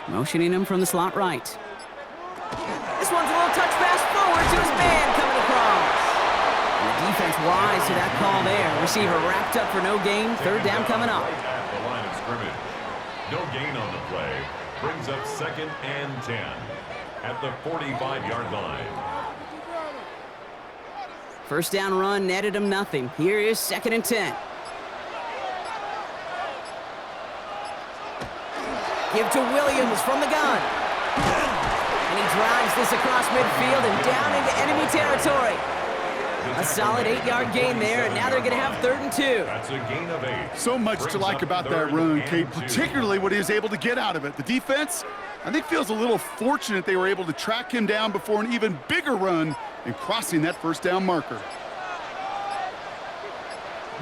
Motioning him from the slot right. This one's a little touch pass forward to his man coming across. And the defense wise to that call there. Receiver wrapped up for no gain. 3rd down coming up. At the line of scrimmage. No gain on the play. Brings up 2nd and 10. at the 45-yard line. First down run netted him nothing. Here is 2nd and 10. Give to Williams from the gun. And he drives this across midfield and down into enemy territory. A solid 8-yard gain there, and now they're going to have 3rd and 2. That's a gain of 8. So much to like about that run, Kate, particularly what he was able to get out of it. The defense, I think, feels a little fortunate they were able to track him down before an even bigger run and crossing that first down marker.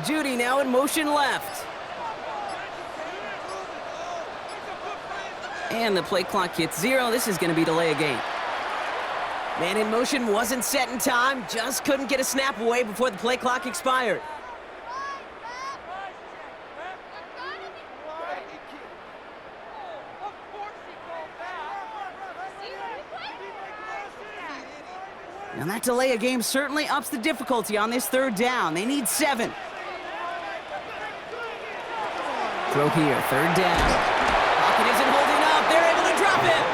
Judy now in motion left. And the play clock hits 0. This is going to be delay a game. Man in motion wasn't set in time. Just couldn't get a snap away before the play clock expired. And that delay a game certainly ups the difficulty on this 3rd down. They need 7. Throw here, 3rd down. Pocket isn't holding up. They're able to drop it.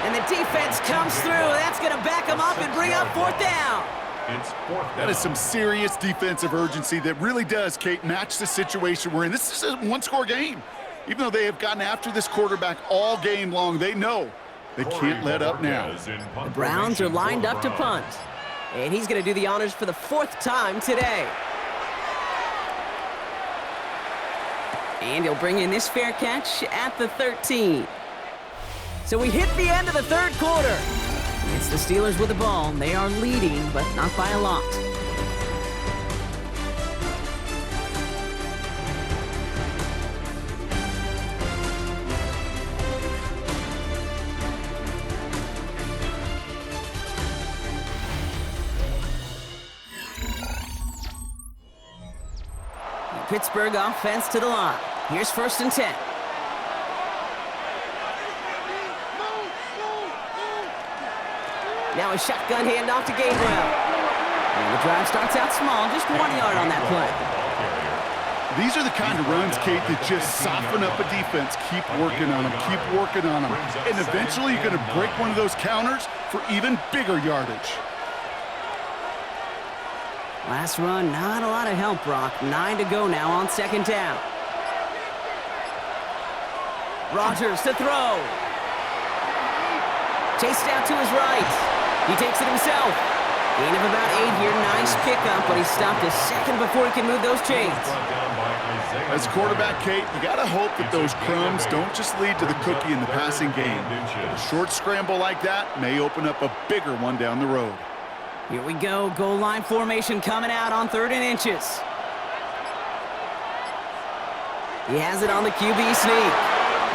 And the defense comes through. That's going to back them up and bring up 4th down. It's 4th down. That is some serious defensive urgency that really does, Kate, match the situation we're in. This is a one-score game. Even though they have gotten after this quarterback all game long, they know they can't let up now. The Browns are lined up to punt. And he's going to do the honors for the 4th time today. And he'll bring in this fair catch at the 13. So we hit the end of the 3rd quarter. It's the Steelers with the ball. They are leading, but not by a lot. The Pittsburgh offense to the line. Here's 1st and 10. Now a shotgun handoff to Gabriel. And the drive starts out small, just 1 yard on that play. These are the kind of runs, Kate, that just soften up a defense. Keep working on them, keep working on them. And eventually you're going to break one of those counters for even bigger yardage. Last run, not a lot of help, Brock. 9 to go now on 2nd down. Rodgers to throw. Chased out to his right. He takes it himself. Gain of about 8 here. Nice pickup, but he stopped a second before he can move those chains. As quarterback, Kate, you got to hope that those crumbs don't just lead to the cookie in the passing game. A short scramble like that may open up a bigger one down the road. Here we go. Goal line formation coming out on 3rd and inches. He has it on the QB sneak.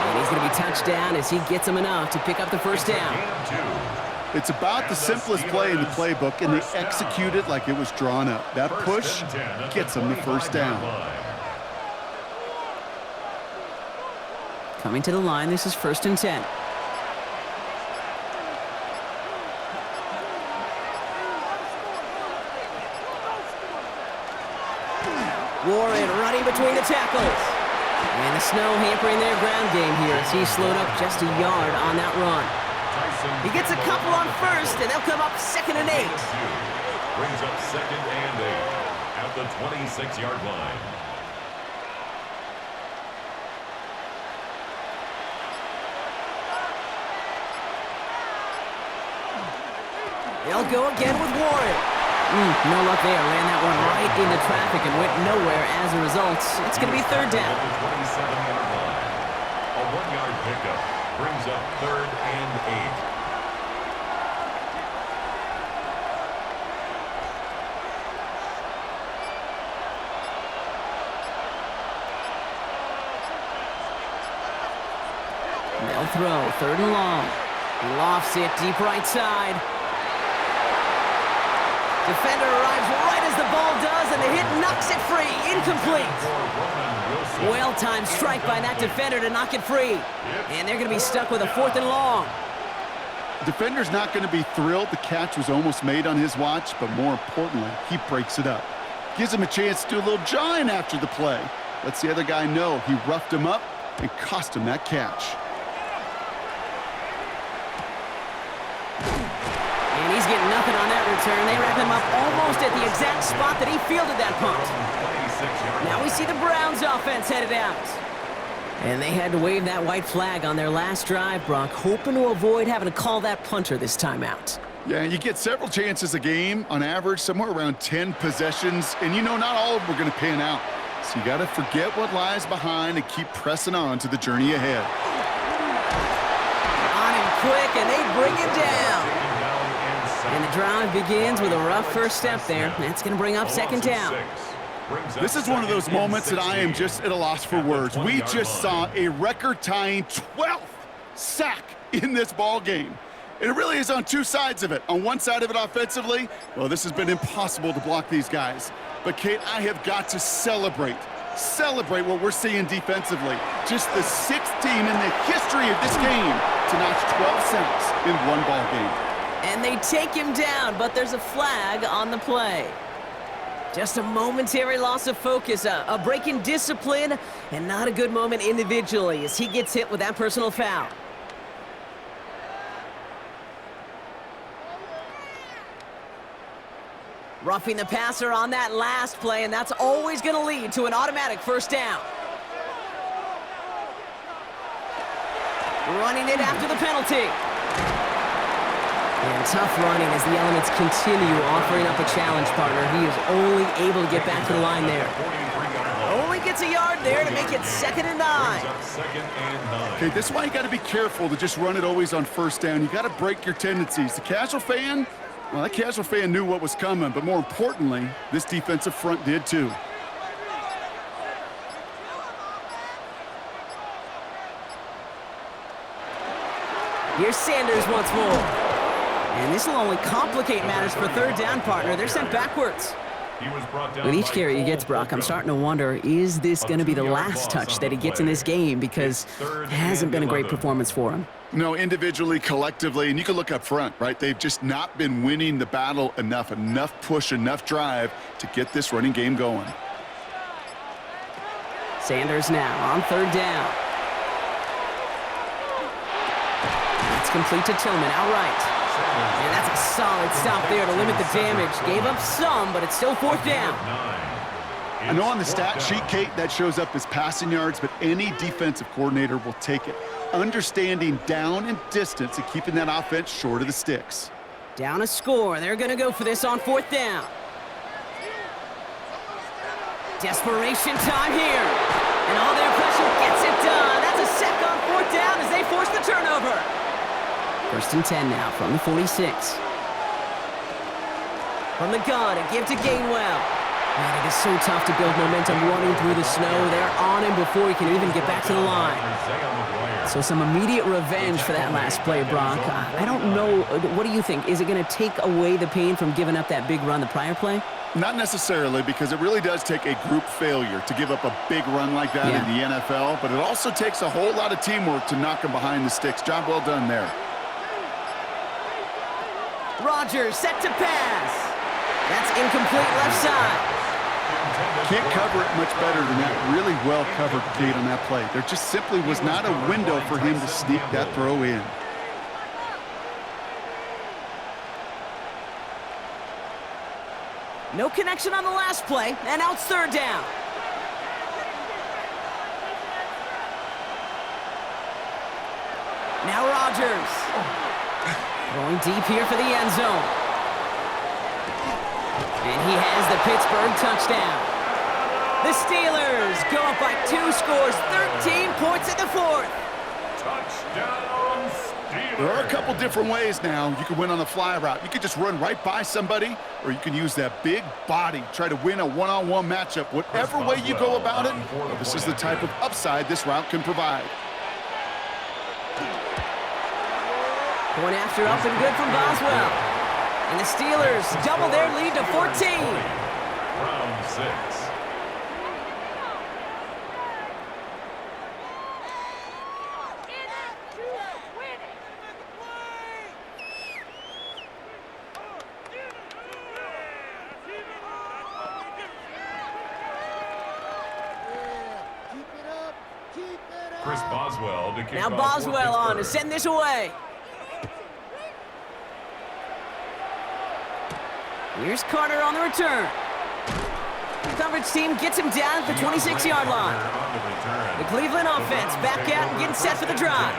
And he's going to be touched down as he gets him enough to pick up the 1st down. It's about the simplest play in the playbook, and they execute it like it was drawn up. That push gets them the 1st down. Coming to the line, this is 1st and 10. Warren running between the tackles. And the snow hampering their ground game here as he slowed up just a yard on that run. He gets a couple on 1st, and they'll come up 2nd and 8. Brings up 2nd and 8 at the 26-yard line. They'll go again with Warren. No luck there. Ran that one right into traffic and went nowhere as a result. It's going to be 3rd down. At the 27-yard line. A 1-yard pickup brings up 3rd and 8. They'll throw 3rd and long. Lofts it deep right side. Defender arrives right as the ball does, and the hit knocks it free. Incomplete. Well-timed strike by that defender to knock it free. And they're going to be stuck with a 4th and long. Defender's not going to be thrilled the catch was almost made on his watch, but more importantly, he breaks it up. Gives him a chance to do a little jawing after the play. Lets the other guy know he roughed him up and cost him that catch. return. They wrap him up almost at the exact spot that he fielded that punt. Now we see the Browns offense headed out. And they had to wave that white flag on their last drive, Brock, hoping to avoid having to call that punter this time out. Yeah, you get several chances a game, on average, somewhere around 10 possessions, and you know not all of them are going to pan out. So you got to forget what lies behind and keep pressing on to the journey ahead. On him quick, and they bring him down. And the drive begins with a rough first step there. That's going to bring up second down. This is one of those moments that I am just at a loss for words. We just saw a record-tying 12th sack in this ball game. And it really is on two sides of it. On one side of it offensively, well, this has been impossible to block these guys. But, Kate, I have got to celebrate what we're seeing defensively. Just the sixth team in the history of this game to notch 12 sacks in one ball game. And they take him down, but there's a flag on the play. Just a momentary loss of focus, a break in discipline, and not a good moment individually as he gets hit with that personal foul. Roughing the passer on that last play, and that's always going to lead to an automatic first down. Running it after the penalty. And tough running as the elements continue offering up a challenge partner. He is only able to get back to the line there. Only gets a yard there to make it 2nd and 9. Okay, this is why you got to be careful to just run it always on first down. You got to break your tendencies. The casual fan, well, that casual fan knew what was coming, but more importantly, this defensive front did too. Here's Sanders once more. And this will only complicate matters for third down, partner. They're sent backwards. With each carry he gets, Brock, I'm starting to wonder, is this going to be the last touch that he gets in this game? Because it hasn't been a great performance for him. No, individually, collectively, and you can look up front, right? They've just not been winning the battle enough push, enough drive to get this running game going. Sanders now on third down. It's complete to Tillman outright. And that's a solid stop there to limit the damage. Gave up some, but it's still 4th down. I know on the stat sheet, Kate, that shows up as passing yards, but any defensive coordinator will take it. Understanding down and distance and keeping that offense short of the sticks. Down a score. They're going to go for this on 4th down. Desperation time here. And all their pressure gets it done. That's a sack on 4th down as they force the turnover. 1st and 10 now from the 46. From the gun, a give to Gainwell. Man, it is so tough to build momentum running through the snow. They're on him before he can even get back to the line. So some immediate revenge for that last play, Brock. I don't know. What do you think? Is it going to take away the pain from giving up that big run the prior play? Not necessarily, because it really does take a group failure to give up a big run like that in the NFL. But it also takes a whole lot of teamwork to knock him behind the sticks. Job well done there. Rodgers set to pass. That's incomplete left side. Can't cover it much better than that. Really well covered, Kate, on that play. There just simply was not a window for him to sneak that throw in. No connection on the last play, and now it's 3rd down. Now Rodgers. Going deep here for the end zone. And he has the Pittsburgh touchdown. The Steelers go up by 2 scores, 13 points in the 4th. Touchdown, Steelers. There are a couple different ways now. You can win on the fly route. You can just run right by somebody, or you can use that big body, try to win a one-on-one matchup. Whatever way you go about it, well, this is the type of upside this route can provide. Point after up and good from Boswell. And the Steelers double their lead to 14. Round 6. Chris Boswell to kick Now off for Boswell on to Pittsburgh. send this away. Here's Carter on the return. The coverage team gets him down at the 26-yard line. The Cleveland offense back out and getting set for the drive.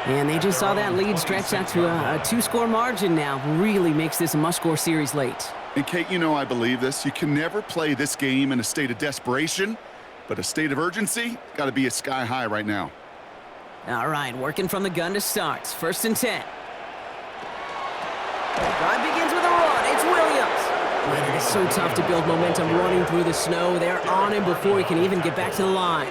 And they just saw that lead stretch out to a two-score margin now. Really makes this a must-score series late. And Kate, you know I believe this. You can never play this game in a state of desperation, but a state of urgency got to be at sky high right now. All right, working from the gun to start. 1st and 10. Drive begins with a run. It's Williams. Man, it is so tough to build momentum running through the snow. They're on him before he can even get back to the line.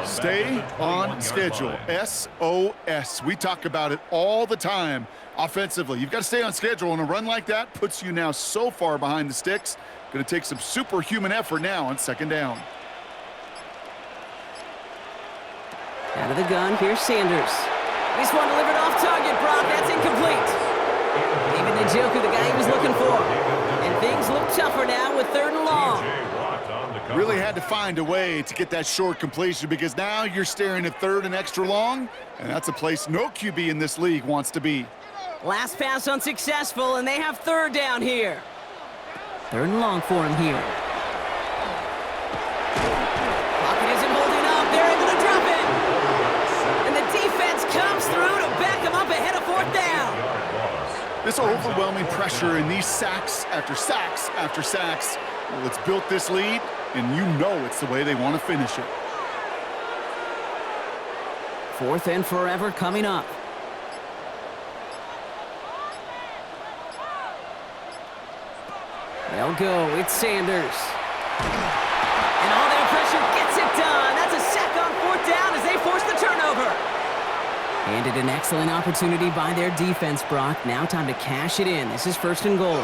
Stay on schedule. SOS. We talk about it all the time offensively. You've got to stay on schedule, and a run like that puts you now so far behind the sticks. Going to take some superhuman effort now on 2nd down. Out of the gun, here's Sanders. This one delivered off target, Brock. That's incomplete. Even Njoku, the guy he was looking for. And things look tougher now with 3rd and long. Really had to find a way to get that short completion because now you're staring at 3rd and extra long, and that's a place no QB in this league wants to be. Last pass unsuccessful, and they have 3rd down here. 3rd and long for him here. Pocket isn't holding up. They're able to drop it. And the defense comes through to back him up ahead of 4th down. This overwhelming pressure and these sacks after sacks after sacks, well, it's built this lead, and you know it's the way they want to finish it. 4th and forever coming up. They'll go. It's Sanders. And all their pressure gets it done. That's a sack on 4th down as they force the turnover. Handed an excellent opportunity by their defense, Brock. Now time to cash it in. This is 1st and goal.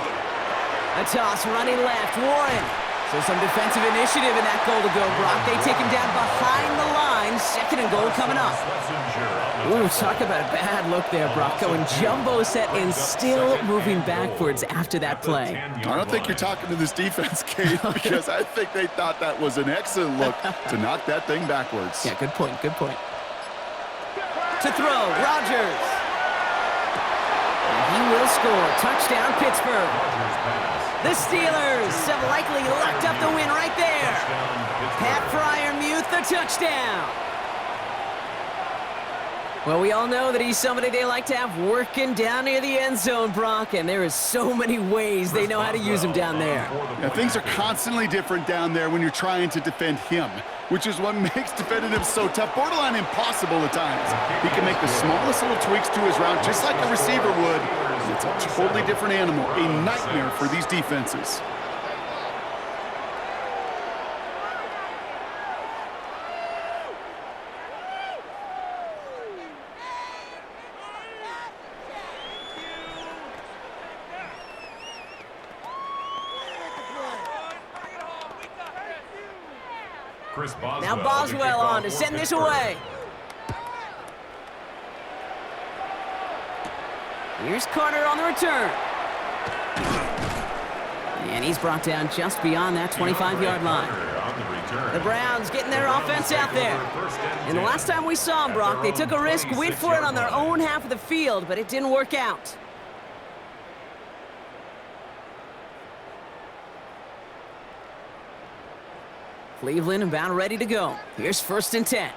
A toss running left. Warren. So some defensive initiative in that goal to go, Brock. They take him down behind the line. 2nd and goal coming up. Ooh, talk about a bad look there, Brock. Going jumbo set and still moving backwards after that play. I don't think you're talking to this defense, Kate, because I think they thought that was an excellent look to knock that thing backwards. Yeah, good point, good point. To throw, Rodgers. And he will score. Touchdown, Pittsburgh. The Steelers have likely locked up the win right there. Pat Fryermuth, the touchdown. Well, we all know that he's somebody they like to have working down near the end zone, Brock, and there is so many ways they know how to use him down there. Yeah, things are constantly different down there when you're trying to defend him, which is what makes defending him so tough, borderline impossible at times. He can make the smallest little tweaks to his route, just like a receiver would, and it's a totally different animal, a nightmare for these defenses. Now Boswell on to send this away. Here's Carter on the return. And he's brought down just beyond that 25-yard line. The Browns getting their offense out there. And the last time we saw them, Brock, they took a risk, went for it on their own half of the field, but it didn't work out. Cleveland about ready to go. Here's 1st and 10.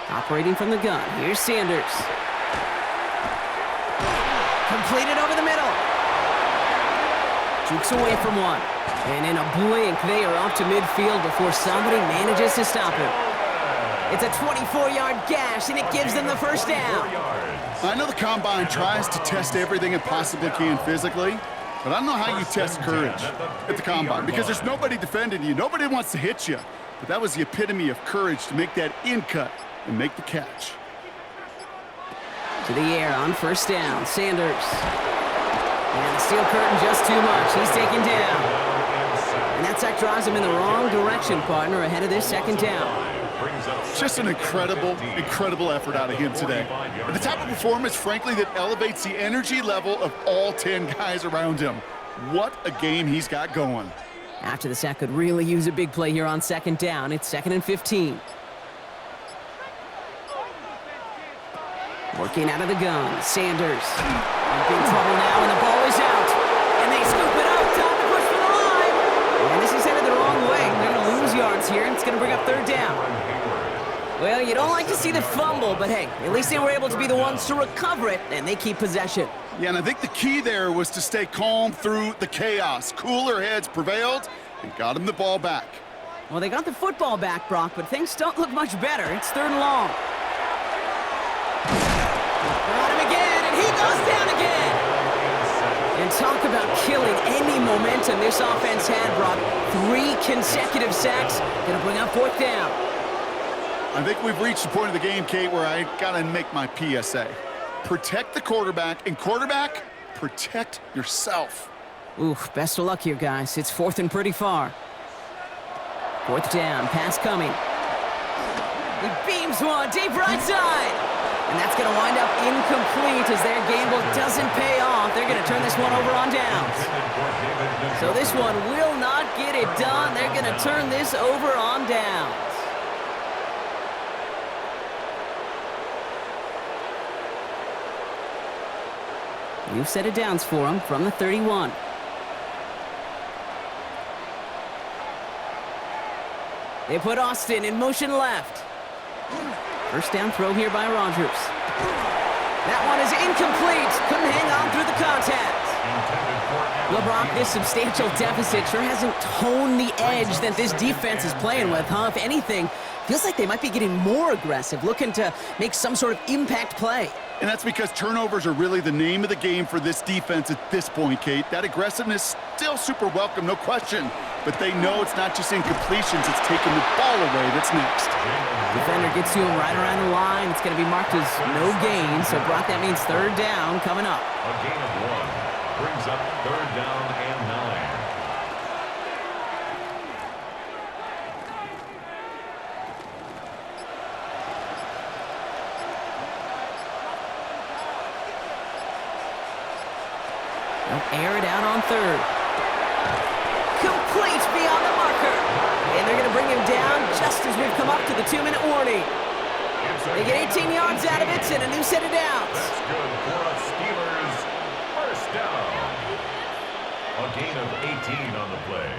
Operating from the gun. Here's Sanders. Completed over the middle. Jukes away from one. And in a blink, they are off to midfield before somebody manages to stop him. It's a 24-yard gash, and it gives them the 1st down. I know the Combine tries to test everything it possibly can physically, but I don't know how you test courage at the Combine because there's nobody defending you. Nobody wants to hit you. But that was the epitome of courage to make that in cut and make the catch. To the air on 1st down. Sanders. And the steel curtain just too much. He's taken down. And that sack drives him in the wrong direction, partner, ahead of this 2nd down. Just an incredible, incredible effort out of him today. And the type of performance, frankly, that elevates the energy level of all 10 guys around him. What a game he's got going. After the sack could really use a big play here on 2nd down. It's 2nd and 15. Working out of the gun. Sanders. In big trouble now, and to see the fumble, but hey, at least they were able to be the ones to recover it, and they keep possession. Yeah, and I think the key there was to stay calm through the chaos. Cooler heads prevailed and got him the ball back. Well, they got the football back, Brock, but things don't look much better. It's 3rd and long. They're on him again, and he goes down again. And talk about killing any momentum this offense had, Brock. 3 consecutive sacks. Gonna bring up 4th down. I think we've reached the point of the game, Kate, where I gotta make my PSA. Protect the quarterback, and quarterback, protect yourself. Oof, best of luck here, guys. It's 4th and pretty far. 4th down, pass coming. He beams one, deep right side. And that's going to wind up incomplete as their gamble doesn't pay off. They're going to turn this one over on downs. So this one will not get it done. They're going to turn this over on downs. New set of downs for him from the 31. They put Austin in motion left. First down throw here by Rodgers. That one is incomplete. Couldn't hang on through the contact. LeBron, this substantial deficit sure hasn't toned the edge that this defense is playing with, huh? If anything, feels like they might be getting more aggressive, looking to make some sort of impact play. And that's because turnovers are really the name of the game for this defense at this point, Kate. That aggressiveness still super welcome, no question. But they know it's not just incompletions, it's taking the ball away that's next. Defender gets to him right around the line. It's going to be marked as no gain. So, Brock, that means 3rd down coming up. A gain of 1 brings up 3rd down and 9. They'll air it out on 3rd. Complete beyond the marker. And they're going to bring him down just as we've come up to the 2-minute warning. They get 18 yards out of it and a new set of downs. That's good for a Steelers first down. A gain of 18 on the play.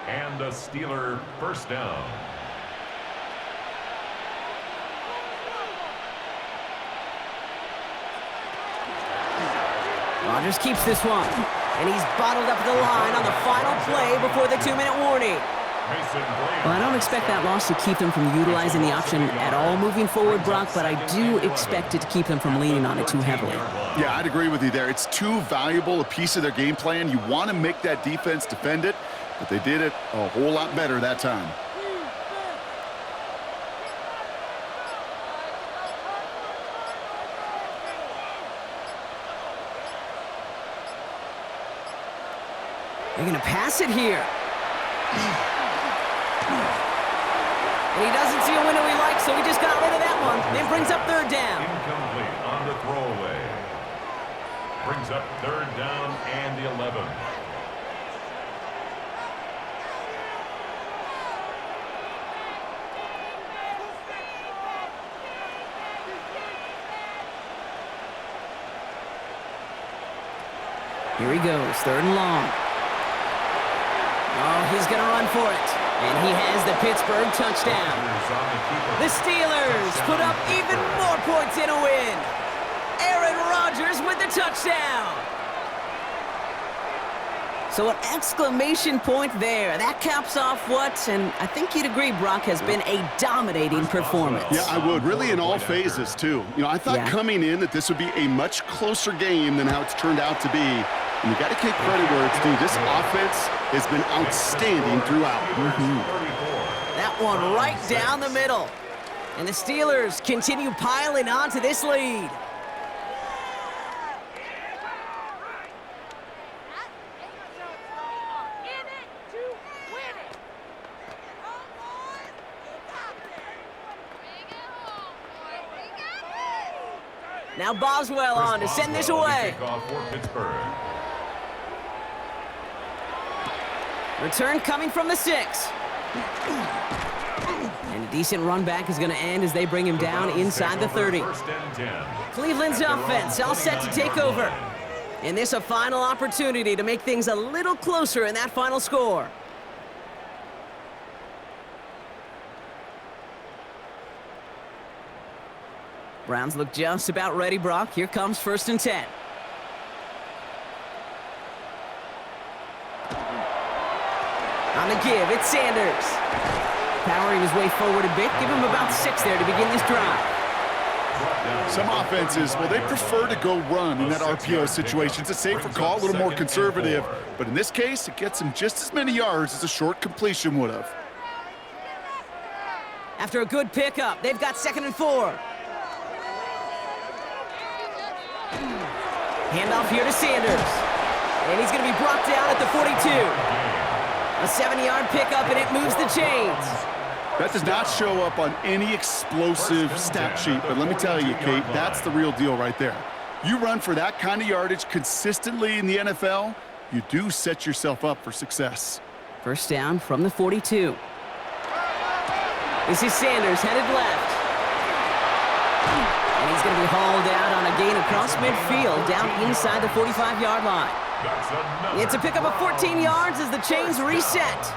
And a Steeler first down. Rodgers keeps this one. And he's bottled up the line on the final play before the 2-minute warning. Well, I don't expect that loss to keep them from utilizing the option at all moving forward, Brock, but I do expect it to keep them from leaning on it too heavily. Yeah, I'd agree with you there. It's too valuable a piece of their game plan. You want to make that defense defend it, but they did it a whole lot better that time. They're going to pass it here. And he doesn't see a window he likes, so he just got rid of that one. Then brings up 3rd down. Incomplete on the throwaway. Brings up 3rd down and the 11. Here he goes, 3rd and long. Oh, he's going to run for it. And he has the Pittsburgh touchdown. The Steelers put up even more points in a win. Aaron Rodgers with the touchdown. So an exclamation point there. That caps off what, and I think you'd agree, Brock, has been a dominating performance. Yeah, I would. Really in all phases, too. You know, I thought coming in that this would be a much closer game than how it's turned out to be. And you got to give credit where it's due. This offense has been outstanding throughout. That one right down the middle. And the Steelers continue piling on to this lead. Now Boswell on to send this away. Return coming from the 6. And a decent run back is going to end as they bring him down inside the 30. Cleveland's offense all set to take over. And this a final opportunity to make things a little closer in that final score. Browns look just about ready, Brock. Here comes 1st and 10. On the give, it's Sanders. Powering his way forward a bit. Give him about 6 there to begin this drive. Some offenses, well, they prefer to go run in that RPO situation. It's a safer call, a little more conservative. But in this case, it gets him just as many yards as a short completion would have. After a good pickup, they've got 2nd and 4. Handoff here to Sanders. And he's going to be brought down at the 42. A 7-yard pickup, and it moves the chains. That does not show up on any explosive stat sheet, but let me tell you, Kate, that's the real deal right there. You run for that kind of yardage consistently in the NFL, you do set yourself up for success. 1st down from the 42. This is Sanders headed left. And he's going to be hauled out on a gain across midfield down inside the 45-yard line. It's a pickup of 14 yards as the chains reset.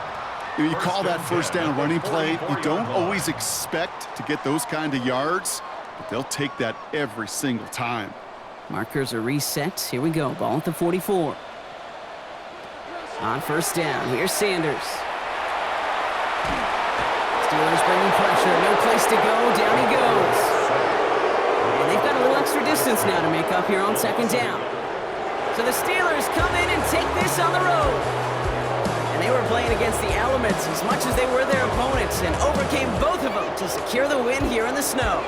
You call that 1st down running play. You don't always expect to get those kind of yards, but they'll take that every single time. Markers are reset. Here we go. Ball at the 44. On 1st down, here's Sanders. Steelers bringing pressure. No place to go. Down he goes. And they've got a little extra distance now to make up here on 2nd down. So the Steelers come in and take this on the road. And they were playing against the elements as much as they were their opponents and overcame both of them to secure the win here in the snow.